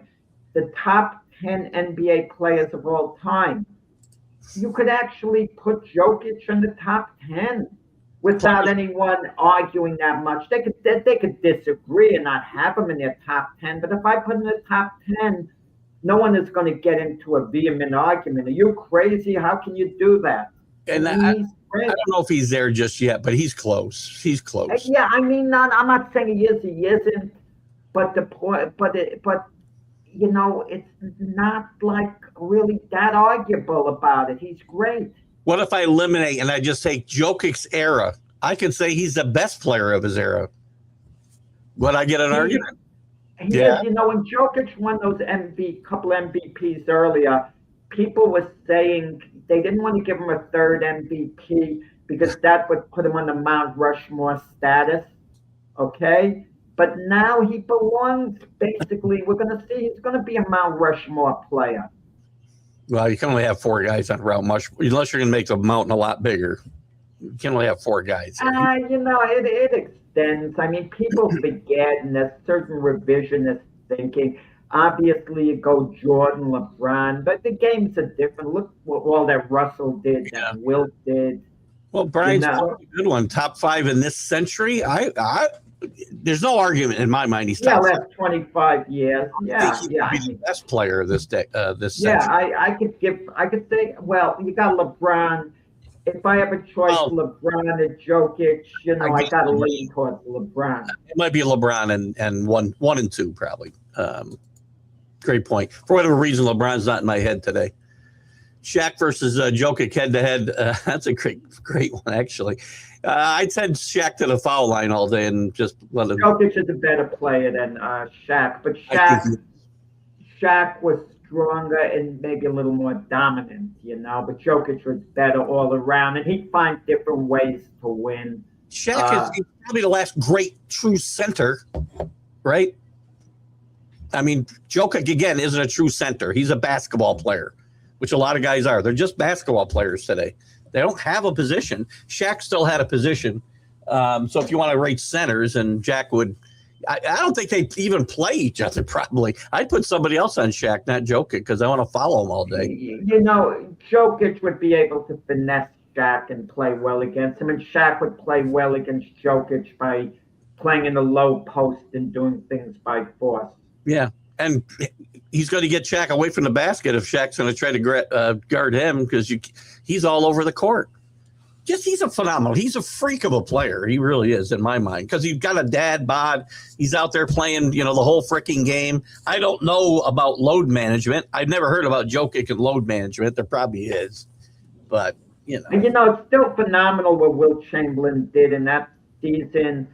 the top 10 NBA players of all time, you could actually put Jokic in the top 10 without anyone arguing that much. They could disagree and not have him in their top 10, but if I put him in the top 10, no one is going to get into a vehement argument. Are you crazy? How can you do that? And I don't know if he's there just yet, but he's close. He's close. Yeah, I mean, I'm not saying he is, he isn't. But the point, you know, it's not like really that arguable about it. He's great. What if I eliminate and I just take Jokic's era? I can say he's the best player of his era. Would I get an argument? Yeah. You know, when Jokic won those couple MVPs earlier, people were saying they didn't want to give him a third MVP because that would put him on the Mount Rushmore status. Okay? But now he belongs, basically, we're going to see he's going to be a Mount Rushmore player. Well, you can only have 4 guys on Mount Rushmore, unless you're going to make the mountain a lot bigger. You can only have 4 guys. You know, it extends. I mean, people forget, and there's certain revisionist thinking. Obviously, you go Jordan, LeBron, but the games are different. Look what all that Russell did, that Wilt did. Well, Brian's a good one. Top 5 in this century. There's no argument in my mind. He's top last 25 years. He's the best player of this century. I could say, well, you got LeBron. If I have a choice, LeBron and Jokic, you know, I got to lean towards LeBron. It might be LeBron and one and 2 probably. Great point. For whatever reason, LeBron's not in my head today. Shaq versus Jokic head-to-head. That's a great one, actually. I'd send Shaq to the foul line all day and just let him. Jokic is a better player than Shaq, but Shaq was stronger and maybe a little more dominant, you know, but Jokic was better all around, and he'd find different ways to win. Shaq is probably the last great true center, right? I mean, Jokic, again, isn't a true center. He's a basketball player, which a lot of guys are. They're just basketball players today. They don't have a position. Shaq still had a position. So if you want to rate centers, and Jack would – I don't think they even play each other probably. I'd put somebody else on Shaq, not Jokic, because I want to follow him all day. You know, Jokic would be able to finesse Shaq and play well against him, and Shaq would play well against Jokic by playing in the low post and doing things by force. Yeah, and he's going to get Shaq away from the basket if Shaq's going to try to guard him because he's all over the court. He's a phenomenal. He's a freak of a player. He really is in my mind because he's got a dad bod. He's out there playing, the whole freaking game. I don't know about load management. I've never heard about Jokic and load management. There probably is, but And it's still phenomenal what Will Chamberlain did in that season.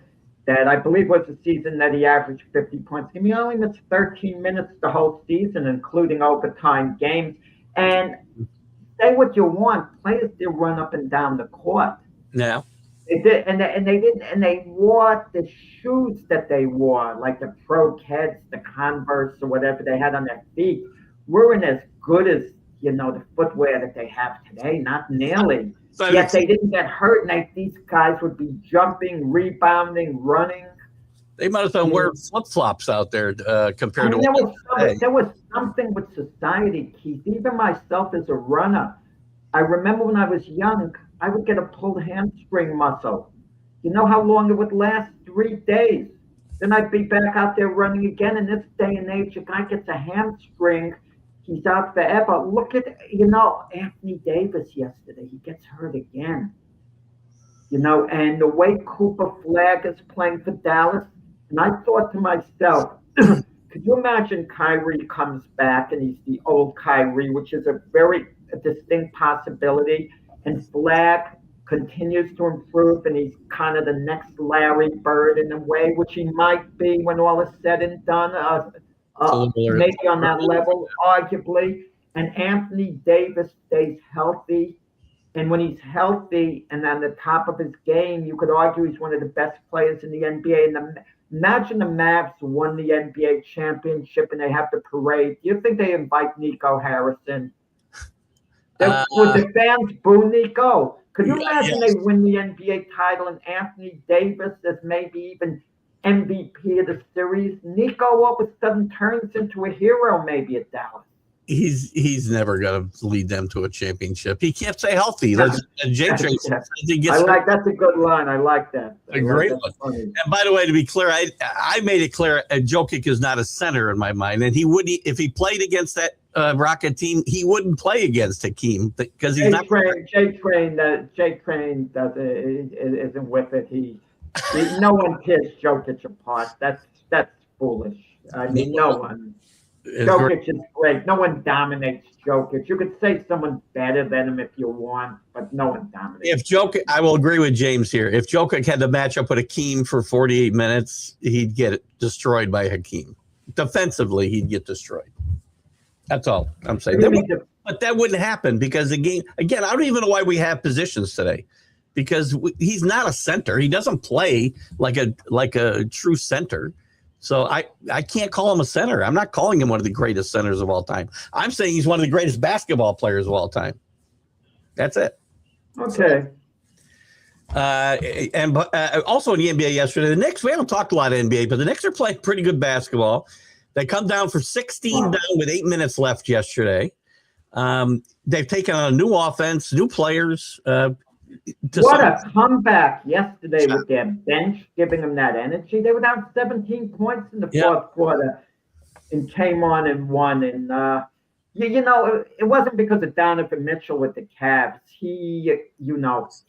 That I believe was the season that he averaged 50 points. He only missed 13 minutes the whole season, including overtime games. And say what you want, players did run up and down the court. Yeah, they did, and they wore the shoes that they wore, like the Pro Keds, the Converse, or whatever they had on their feet, weren't as good as the footwear that they have today. Not nearly. Yet they didn't get hurt, and these guys would be jumping, rebounding, running. They might have been wearing flip-flops out there compared to there was something with society, Keith. Even myself as a runner, I remember when I was young, I would get a pulled hamstring muscle. You know how long it would last? 3 days. Then I'd be back out there running again. In this day and age, a guy gets a hamstring, he's out forever. Look at, Anthony Davis yesterday. He gets hurt again. And the way Cooper Flagg is playing for Dallas, and I thought to myself, could you imagine Kyrie comes back and he's the old Kyrie, which is a very distinct possibility, and Flagg continues to improve and he's kind of the next Larry Bird in a way, which he might be when all is said and done, maybe on that level, arguably, and Anthony Davis stays healthy. And when he's healthy and on the top of his game, you could argue he's one of the best players in the NBA. And imagine the Mavs won the NBA championship and they have the parade. Do you think they invite Nico Harrison? Would the fans boo Nico? Could you imagine they win the NBA title and Anthony Davis as maybe even MVP of the series? Nico all of a sudden turns into a hero maybe at Dallas. He's never going to lead them to a championship. He can't stay healthy. That's a that's a good line. I like that. A great one. And by the way, to be clear, I made it clear Jokic is not a center in my mind, and he wouldn't if he played against that Rocket team. He wouldn't play against Hakeem because he's not. J Train isn't with it. No one tears Jokic apart. That's foolish. I mean, no one. Jokic is great. No one dominates Jokic. You could say someone's better than him if you want, but no one dominates. I will agree with James here. If Jokic had to match up with Hakeem for 48 minutes, he'd get destroyed by Hakeem. Defensively, he'd get destroyed. That's all I'm saying. But that wouldn't happen because again, I don't even know why we have positions today. Because he's not a center. He doesn't play like a true center. So I can't call him a center. I'm not calling him one of the greatest centers of all time. I'm saying he's one of the greatest basketball players of all time. That's it. Okay. And also in the NBA yesterday, the Knicks, we haven't talked a lot of NBA, but the Knicks are playing pretty good basketball. They come down for 16 down with 8 minutes left yesterday. They've taken on a new offense, new players. What a comeback yesterday with their bench giving them that energy. They were down 17 points in the fourth quarter and came on and won. And, it wasn't because of Donovan Mitchell with the Cavs. He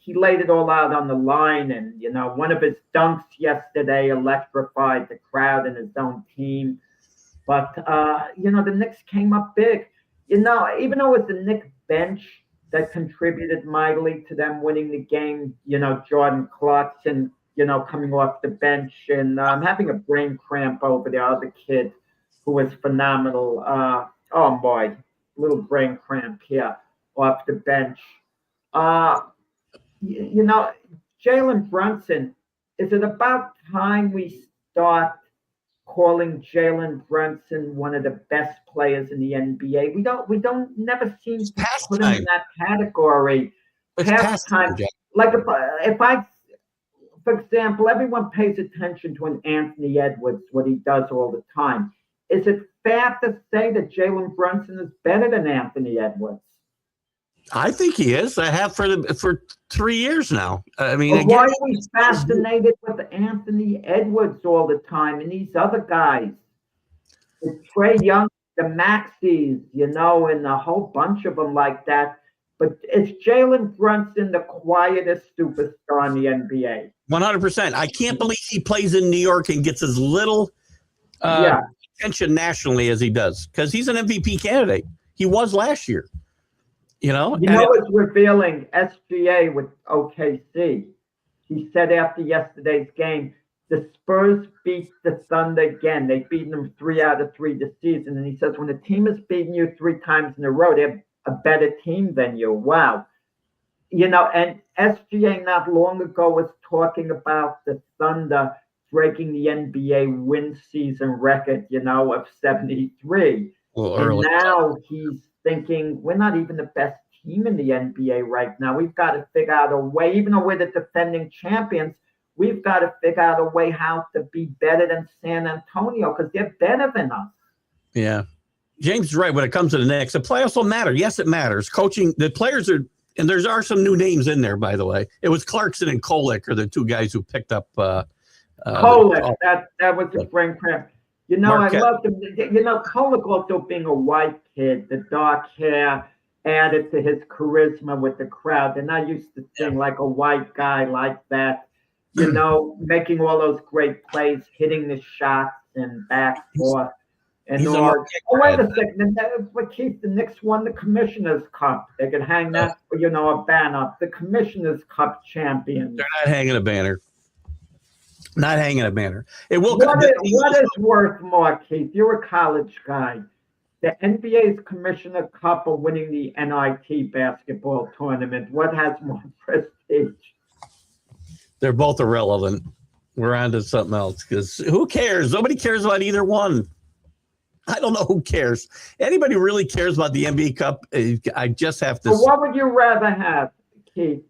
laid it all out on the line. And, one of his dunks yesterday electrified the crowd and his own team. But, the Knicks came up big. Even though it was the Knicks bench that contributed mightily to them winning the game, Jordan Clarkson, coming off the bench. And I'm having a brain cramp over the other kid who was phenomenal. Oh, boy, little brain cramp here off the bench. Jalen Brunson, is it about time we start calling Jalen Brunson one of the best players in the NBA? We never seem to put him in that category. Past time. Like if I, for example, everyone pays attention to an Anthony Edwards, what he does all the time. Is it fair to say that Jalen Brunson is better than Anthony Edwards? I think he is. I have for 3 years now. I mean, But again, why are we fascinated with Anthony Edwards all the time and these other guys? The Trey Young, the Maxis, and a whole bunch of them like that. But is Jalen Brunson the quietest superstar in the NBA? 100%. I can't believe he plays in New York and gets as little Yeah. attention nationally as he does, because he's an MVP candidate. He was last year. What's revealing? SGA with OKC. He said after yesterday's game, the Spurs beat the Thunder again. They've beaten them 3 out of 3 this season. And he says, when a team has beaten you 3 times in a row, they're a better team than you. Wow. And SGA not long ago was talking about the Thunder breaking the NBA win season record, of 73. And now he's thinking, we're not even the best team in the NBA right now. We've got to figure out a way, even though we're the defending champions, we've got to figure out a way how to be better than San Antonio because they're better than us. Yeah. James is right. When it comes to the Knicks, the playoffs don't matter. Yes, it matters. Coaching, the players are, and there are some new names in there, by the way. It was Clarkson and Kolek are the 2 guys who picked up. Kolek, that was a brain cramp. Marquette. I loved him. Kolek also being a white kid, the dark hair added to his charisma with the crowd. They're not used to seeing like a white guy like that, making all those great plays, hitting the shots and back forth. And wait a second. But Keith, the Knicks won the Commissioner's Cup. They could hang that, a banner. The Commissioner's Cup champions. They're not hanging a banner. Not hanging a banner. It will. What is worth more, Keith? You're a college guy. The NBA's Commissioner Cup or winning the NIT basketball tournament? What has more prestige? They're both irrelevant. We're on to something else because who cares? Nobody cares about either one. I don't know who cares. Anybody who really cares about the NBA Cup? I just have to. So what would you rather have, Keith?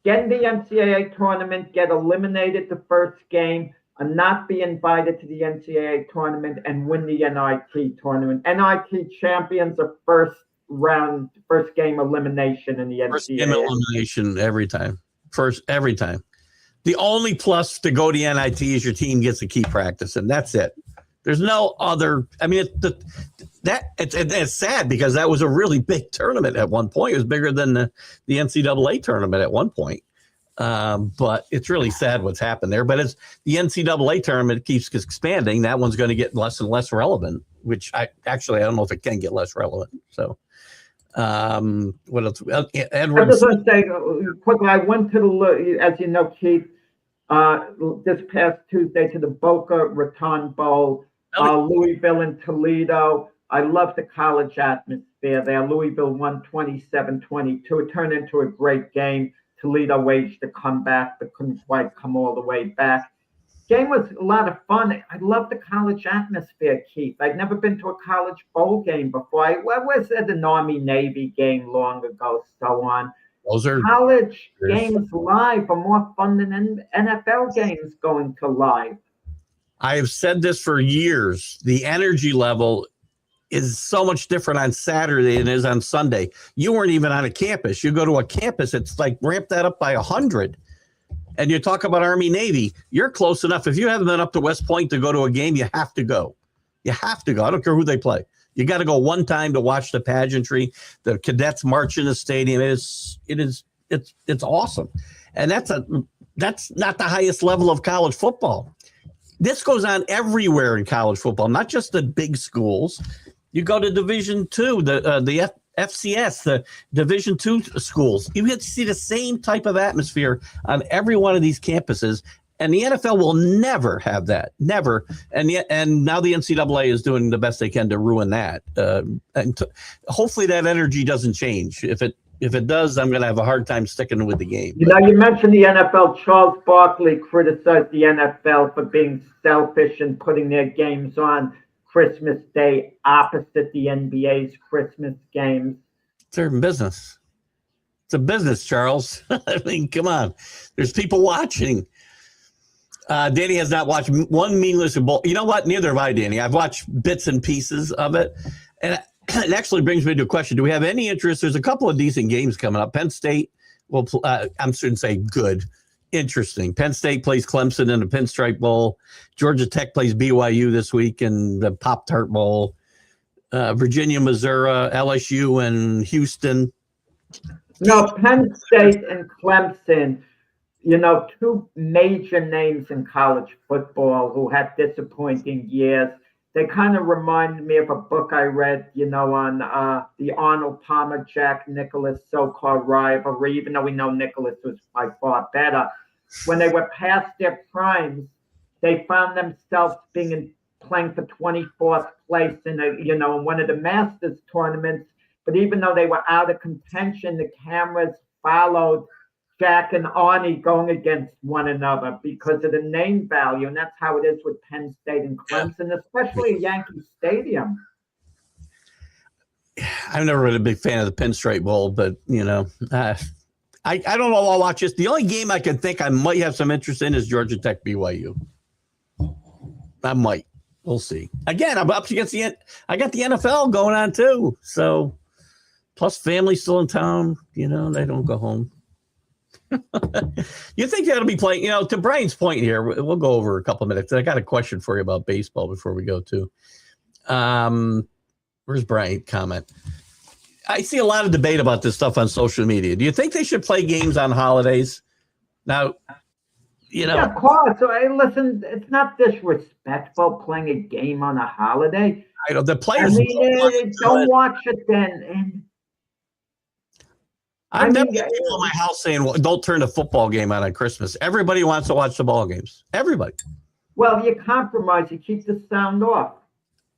Get in the NCAA tournament, get eliminated the first game, and not be invited to the NCAA tournament and win the NIT tournament. NIT champions are first game elimination in the NCAA. First game elimination every time. Every time. The only plus to go to the NIT is your team gets to keep practice, and that's it. There's no other. I mean, it's sad because that was a really big tournament at one point. It was bigger than the NCAA tournament at one point. But it's really sad what's happened there. But as the NCAA tournament keeps expanding, that one's going to get less and less relevant. Which I don't know if it can get less relevant. So, what else? Edward, I just want to say quickly. I went to as you know, Keith, this past Tuesday to the Boca Raton Bowl. Louisville and Toledo. I love the college atmosphere there. Louisville won 27-22. It turned into a great game. Toledo waged a comeback, but couldn't quite come all the way back. Game was a lot of fun. I love the college atmosphere, Keith. I've never been to a college bowl game before. I was at an Army-Navy game long ago, so on. Those are college games live are more fun than NFL games going to live. I have said this for years. The energy level is so much different on Saturday than it is on Sunday. You weren't even on a campus. You go to a campus, it's like ramp that up by 100. And you talk about Army Navy, you're close enough. If you haven't been up to West Point to go to a game, you have to go. You have to go. I don't care who they play. You got to go one time to watch the pageantry. The cadets march in the stadium. It's awesome. And that's not the highest level of college football. This goes on everywhere in college football, not just the big schools. You go to Division II, the FCS, the Division II schools. You get to see the same type of atmosphere on every one of these campuses, and the NFL will never have that, never. And now the NCAA is doing the best they can to ruin that. Hopefully that energy doesn't change. If it does, I'm going to have a hard time sticking with the game. You mentioned the NFL. Charles Barkley criticized the NFL for being selfish and putting their games on Christmas Day opposite the NBA's Christmas games. It's their business. It's a business, Charles. I mean, come on. There's people watching. Danny has not watched one meaningless bowl. You know what? Neither have I, Danny. I've watched bits and pieces of it. And it actually brings me to a question. Do we have any interest? There's a couple of decent games coming up. Penn State, well, I shouldn't say good, interesting. Penn State plays Clemson in the Pinstripe Bowl. Georgia Tech plays BYU this week in the Pop-Tart Bowl. Virginia, Missouri, LSU, and Houston. No, Penn State and Clemson, two major names in college football who had disappointing years. They kind of reminded me of a book I read, on the Arnold Palmer, Jack Nicklaus so-called rivalry, even though we know Nicklaus was by far better. When they were past their primes, they found themselves playing for 24th place in in one of the Masters tournaments. But even though they were out of contention, the cameras followed Jack and Arnie going against one another because of the name value. And that's how it is with Penn State and Clemson, especially at Yankee Stadium. I've never been a big fan of the Pinstripe Bowl, but, I don't know. I'll watch this. The only game I can think I might have some interest in is Georgia Tech BYU. I might. We'll see. Again, I'm up against I got the NFL going on too. So, plus family still in town. They don't go home. You think that'll be playing? To Brian's point here, we'll go over a couple of minutes. I got a question for you about baseball before we go too. Where's Brian? Comment. I see a lot of debate about this stuff on social media. Do you think they should play games on holidays? Now, Yeah, of course. So, listen, it's not disrespectful playing a game on a holiday. I know the players. Don't watch it then. And I've never had people in my house saying, well, don't turn the football game on Christmas. Everybody wants to watch the ball games. Everybody. Well, you compromise. You keep the sound off.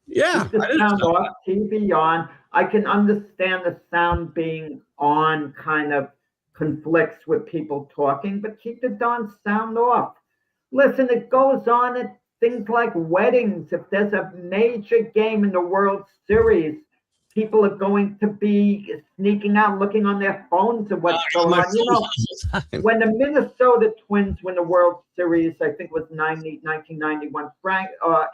Yeah. Keep the sound off, TV on. I can understand the sound being on kind of conflicts with people talking, but keep the darn sound off. Listen, it goes on at things like weddings. If there's a major game in the World Series, people are going to be sneaking out, looking on their phones at what's going on. When the Minnesota Twins win the World Series, I think it was 1991,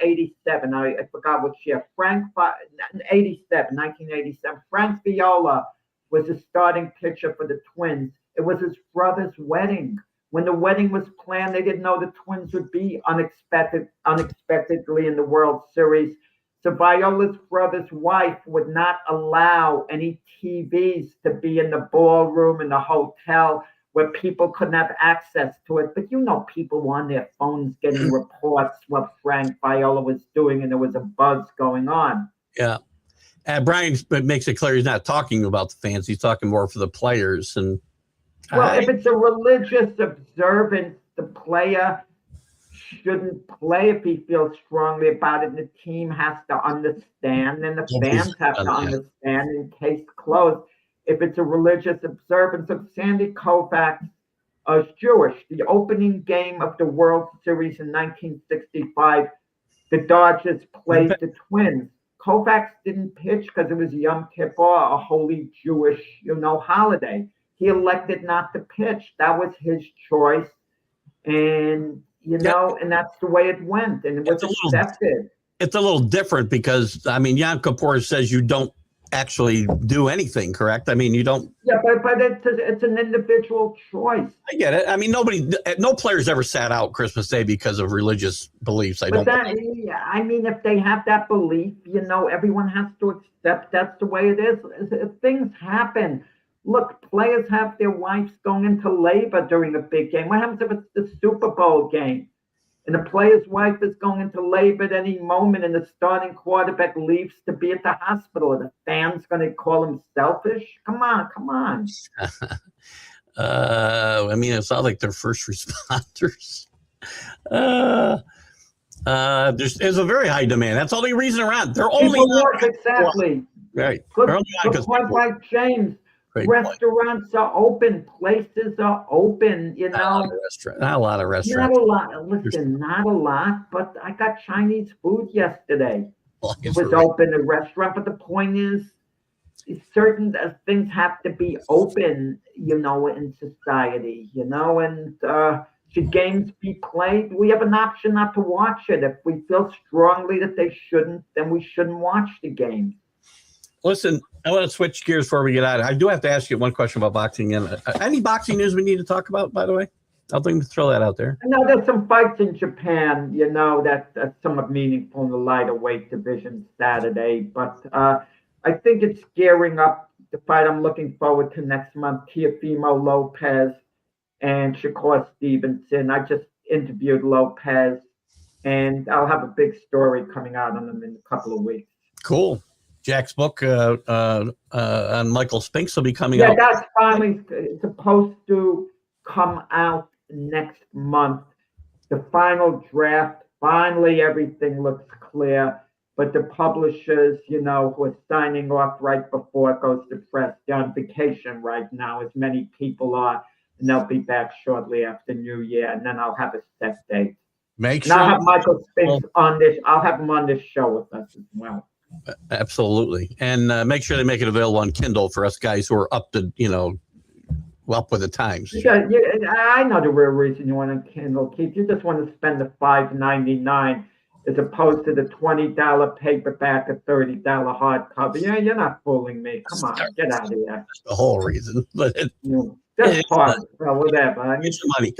87. I forgot which year. 1987. Frank Viola was the starting pitcher for the Twins. It was his brother's wedding. When the wedding was planned, they didn't know the Twins would be unexpectedly in the World Series. So Viola's brother's wife would not allow any TVs to be in the ballroom in the hotel where people couldn't have access to it. But people were on their phones getting reports what Frank Viola was doing, and there was a buzz going on. Yeah. Brian makes it clear he's not talking about the fans. He's talking more for the players. And if it's a religious observance, the player shouldn't play if he feels strongly about it. And the team has to understand, and the fans have to understand. In case closed, if it's a religious observance. Of Sandy Koufax is Jewish. The opening game of the World Series in 1965, the Dodgers played the Twins. Koufax didn't pitch because it was Yom Kippur, a holy Jewish, holiday. He elected not to pitch. That was his choice. And, and that's the way it went. And it was accepted. It's a little different because, Yom Kippur says you don't actually do anything, correct? You don't. Yeah, but it's an individual choice. I get it. No players ever sat out Christmas Day because of religious beliefs. If they have that belief, everyone has to accept that's the way it is. If things happen. Look, players have their wives going into labor during a big game. What happens if it's the Super Bowl game and the player's wife is going into labor at any moment and the starting quarterback leaves to be at the hospital? Are the fans going to call him selfish? Come on. It's not like they're first responders. There's a very high demand. That's the only reason around. They're only exactly. Right. Good point by James. Great restaurants point. Are open. Places are open. Not a lot of restaurants. Not a lot. Listen, not a lot. But I got Chinese food yesterday. It was open, a restaurant. But the point is, certain things have to be open, in society, and should games be played? We have an option not to watch it. If we feel strongly that they shouldn't, then we shouldn't watch the game. Listen, I want to switch gears before we get out. I do have to ask you one question about boxing. And any boxing news we need to talk about, by the way? I'll throw that out there. No, there's some fights in Japan, that's somewhat meaningful in the lighter weight division Saturday. But I think it's gearing up the fight I'm looking forward to next month, Teofimo Lopez and Shakur Stevenson. I just interviewed Lopez, and I'll have a big story coming out on him in a couple of weeks. Cool. Jack's book on Michael Spinks will be coming out. Yeah, that's finally supposed to come out next month. The final draft, finally everything looks clear, but the publishers, who are signing off right before it goes to press, they're on vacation right now, as many people are, and they'll be back shortly after New Year, and then I'll have a set date. Make sure I'll have Michael Spinks on this. I'll have him on this show with us as well. Absolutely. And make sure they make it available on Kindle for us guys who are up to, up with the times. Yeah, I know the real reason you want a Kindle, Keith. You just want to spend the $5.99 as opposed to the $20 paperback or $30 hardcover. Yeah, you're not fooling me. Come on, get out of here. That's the whole reason. But that's part, well, whatever. Get some money.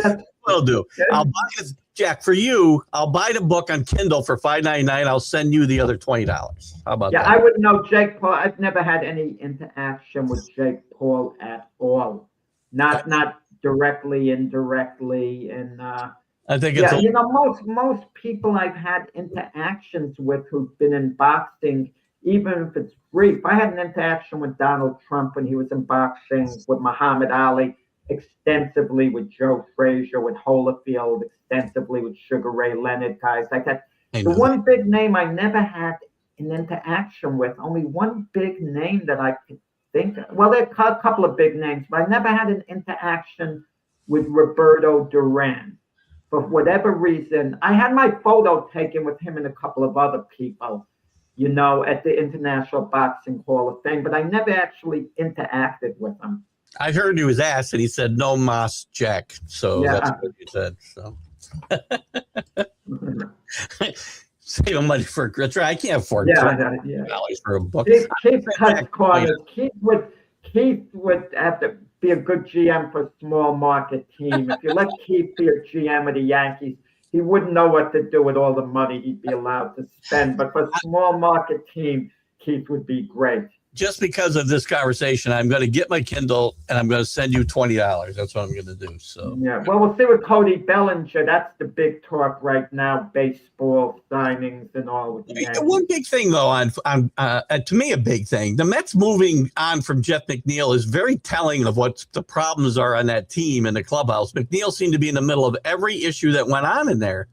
I'll do. I'll buy it, Jack, for you. I'll buy the book on Kindle for $5.99. I'll send you the other $20. How about that? Yeah, I wouldn't know Jake Paul. I've never had any interaction with Jake Paul at all. Not directly, indirectly, and I think it's most people I've had interactions with who've been in boxing, even if it's brief. I had an interaction with Donald Trump when he was in boxing, with Muhammad Ali, extensively with Joe Frazier, with Holyfield, extensively with Sugar Ray Leonard, guys like that. The one big name I never had an interaction with, only one big name that I could think of. Well, there are a couple of big names, but I never had an interaction with Roberto Duran. For whatever reason, I had my photo taken with him and a couple of other people, at the International Boxing Hall of Fame, but I never actually interacted with him. I heard he was asked, and he said, "No mas, Jack." So that's what he said. So save money for a grits. I can't afford $20 for a book. Keith cuts corners. Keith would have to be a good GM for a small market team. If you let Keith be a GM of the Yankees, he wouldn't know what to do with all the money he'd be allowed to spend. But for a small market team, Keith would be great. Just because of this conversation, I'm going to get my Kindle and I'm going to send you $20. That's what I'm going to do. So well, we'll see with Cody Bellinger. That's the big talk right now: baseball signings and all. With the one big thing, though, to me, a big thing. The Mets moving on from Jeff McNeil is very telling of what the problems are on that team in the clubhouse. McNeil seemed to be in the middle of every issue that went on in there.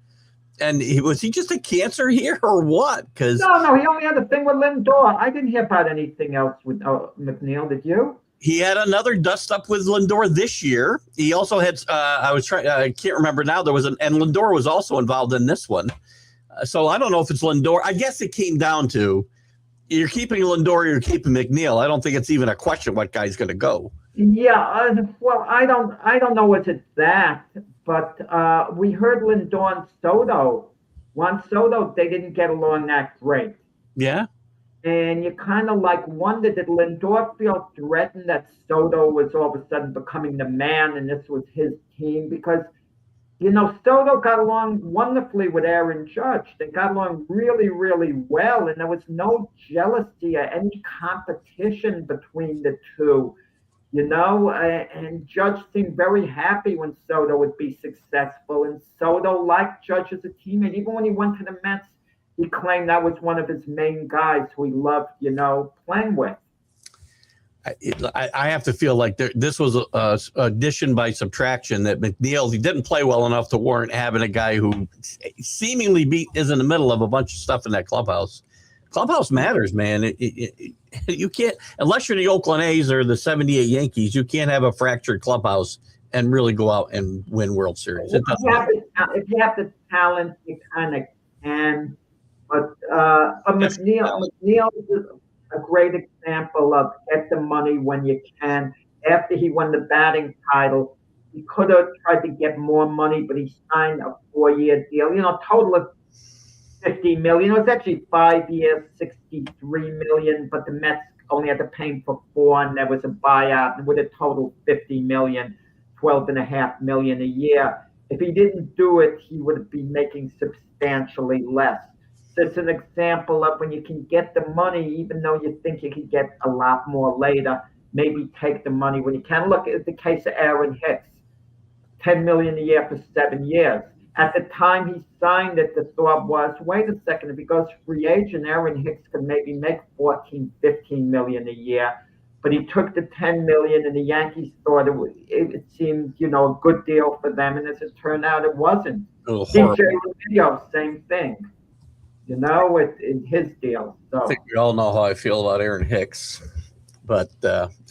And was he just a cancer here or what? Because no, he only had a thing with Lindor. I didn't hear about anything else with McNeil. Did you? He had another dust up with Lindor this year. He also had. I can't remember now. And Lindor was also involved in this one. So I don't know if it's Lindor. I guess it came down to you're keeping Lindor, or you're keeping McNeil. I don't think it's even a question what guy's going to go. Yeah. Well, I don't know if it's that. But we heard Lindor and Juan Soto, they didn't get along that great. Yeah. And you kind of wondered, did Lindor feel threatened that Soto was all of a sudden becoming the man and this was his team? Because, Soto got along wonderfully with Aaron Judge. They got along really, really well. And there was no jealousy or any competition between the two. And Judge seemed very happy when Soto would be successful. And Soto liked Judge as a teammate. Even when he went to the Mets, he claimed that was one of his main guys who he loved, playing with. I have to feel like this was addition by subtraction, that McNeil, he didn't play well enough to warrant having a guy who seemingly is in the middle of a bunch of stuff in that clubhouse. Clubhouse matters, man. You can't, unless you're the Oakland A's or the 78 Yankees, you can't have a fractured clubhouse and really go out and win World Series. If you have the talent, you kind of can. But McNeil is a great example of get the money when you can. After he won the batting title, he could have tried to get more money, but he signed a 4-year deal. Total of $50 million. It was actually 5 years, $63 million, but the Mets only had to pay him for 4, and there was a buyout, and with a total 50 million, 12.5 million a year. If he didn't do it, he would be making substantially less. So it's an example of when you can get the money, even though you think you could get a lot more later, maybe take the money when you can. Look at the case of Aaron Hicks, 10 million a year for 7 years. At the time he signed it, the thought was, wait a second, if he goes free agent, Aaron Hicks could maybe make 14, 15 million a year. But he took the 10 million, and the Yankees thought it seemed, a good deal for them. And as it turned out, it wasn't. DJ Romeo, same thing, in his deal. So I think we all know how I feel about Aaron Hicks. But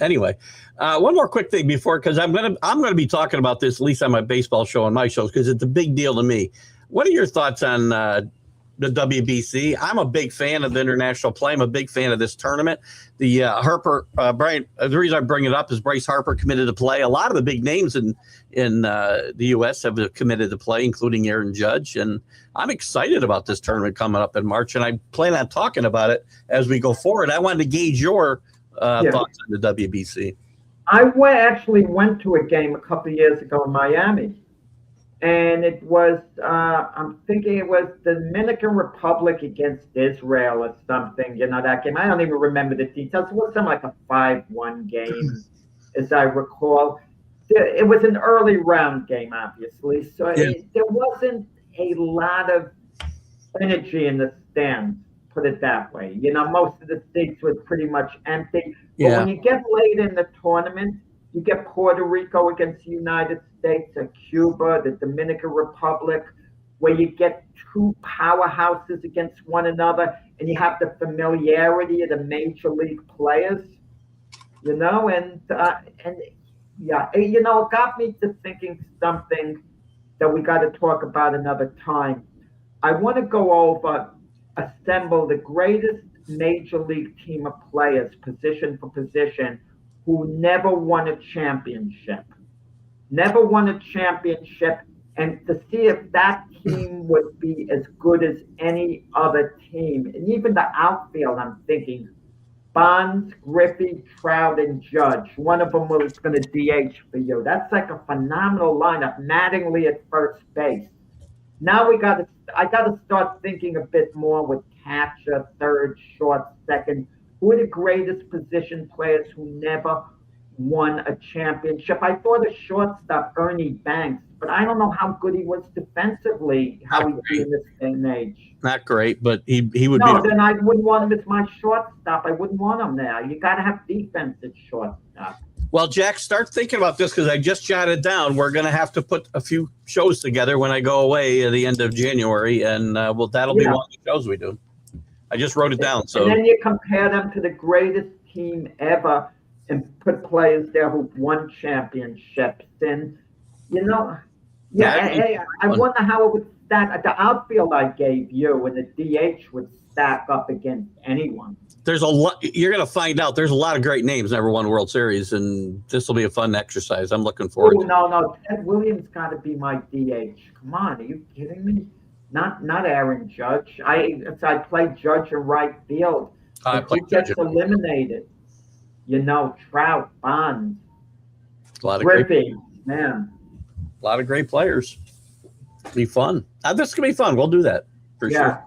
anyway, one more quick thing because I'm gonna be talking about this at least on my baseball show and my shows because it's a big deal to me. What are your thoughts on the WBC? I'm a big fan of the international play. I'm a big fan of this tournament. The Brian. The reason I bring it up is Bryce Harper committed to play. A lot of the big names in the U.S. have committed to play, including Aaron Judge. And I'm excited about this tournament coming up in March. And I plan on talking about it as we go forward. I wanted to gauge your thoughts on the WBC. I actually went to a game a couple of years ago in Miami, and it was, I'm thinking it was Dominican Republic against Israel or something, that game. I don't even remember the details. It was something like a 5-1 game, as I recall. It was an early round game, obviously, so there wasn't a lot of energy in the stands. Put it that way. Most of the seats were pretty much empty. But when you get late in the tournament, you get Puerto Rico against the United States or Cuba, the Dominican Republic, where you get two powerhouses against one another, and you have the familiarity of the major league players, it got me to thinking something that we got to talk about another time. I want to go over assemble the greatest major league team of players, position for position, who never won a championship. And to see if that team would be as good as any other team. And even the outfield, I'm thinking, Bonds, Griffey, Trout, and Judge. One of them was going to DH for you. That's like a phenomenal lineup. Mattingly at first base. Now I got to start thinking a bit more with catcher, third, short, second. Who are the greatest position players who never won a championship? I thought a shortstop, Ernie Banks, but I don't know how good he was defensively, how he's in this day and age. Not great, but he would be. No, then I wouldn't want him as my shortstop. I wouldn't want him there. You got to have defense at shortstop. Well, Jack, start thinking about this because I just jotted down. We're going to have to put a few shows together when I go away at the end of January, and that'll be one of the shows we do. I just wrote it down. So and then you compare them to the greatest team ever and put players there who've won championships. And, I wonder how it would stack. The outfield I gave you and the DH would stack up against anyone. There's a lot. You're going to find out. There's a lot of great names never won World Series, and this will be a fun exercise. I'm looking forward to it. No. Ted Williams got to be my DH. Come on, are you kidding me? Not Aaron Judge. I played Judge in right field. He gets eliminated. Trout, Bonds, Griffey, man. A lot of great players. Be fun. This is going to be fun. We'll do that for sure.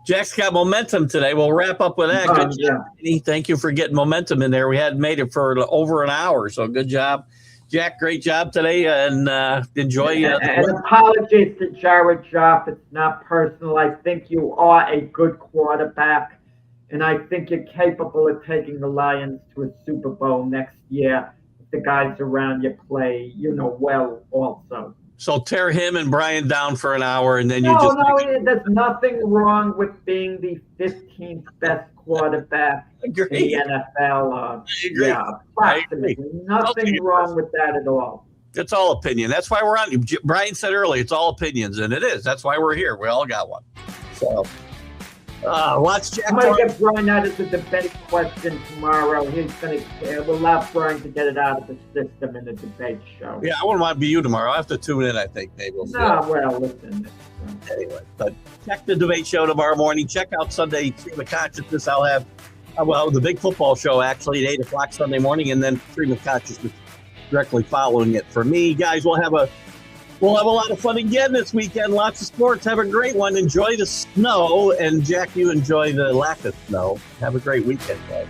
Jack's got momentum today. We'll wrap up with that. Good job. Thank you for getting momentum in there. We hadn't made it for over an hour, so good job. Jack, great job today, and enjoy. And apologies to Jared Goff. It's not personal. I think you are a good quarterback, and I think you're capable of taking the Lions to a Super Bowl next year if the guys around you play, well also. So tear him and Brian down for an hour, and then there's nothing wrong with being the 15th best quarterback in the NFL. I agree. Nothing wrong with that at all. It's all opinion. That's why we're on. Brian said earlier, it's all opinions, and it is. That's why we're here. We all got one. So watch Jack. I'm going to get Brian out as a debate question tomorrow. We'll allow Brian to get it out of the system in the debate show. Yeah, I wouldn't want to be you tomorrow. I have to tune in, I think. Maybe we'll see. Listen. Anyway, but check the debate show tomorrow morning. Check out Sunday Stream of Consciousness. I'll have Well, the big football show actually at 8 o'clock Sunday morning, and then Stream of Consciousness directly following it. For me, guys, we'll have a lot of fun again this weekend. Lots of sports. Have a great one. Enjoy the snow, and Jack, you enjoy the lack of snow. Have a great weekend, guys.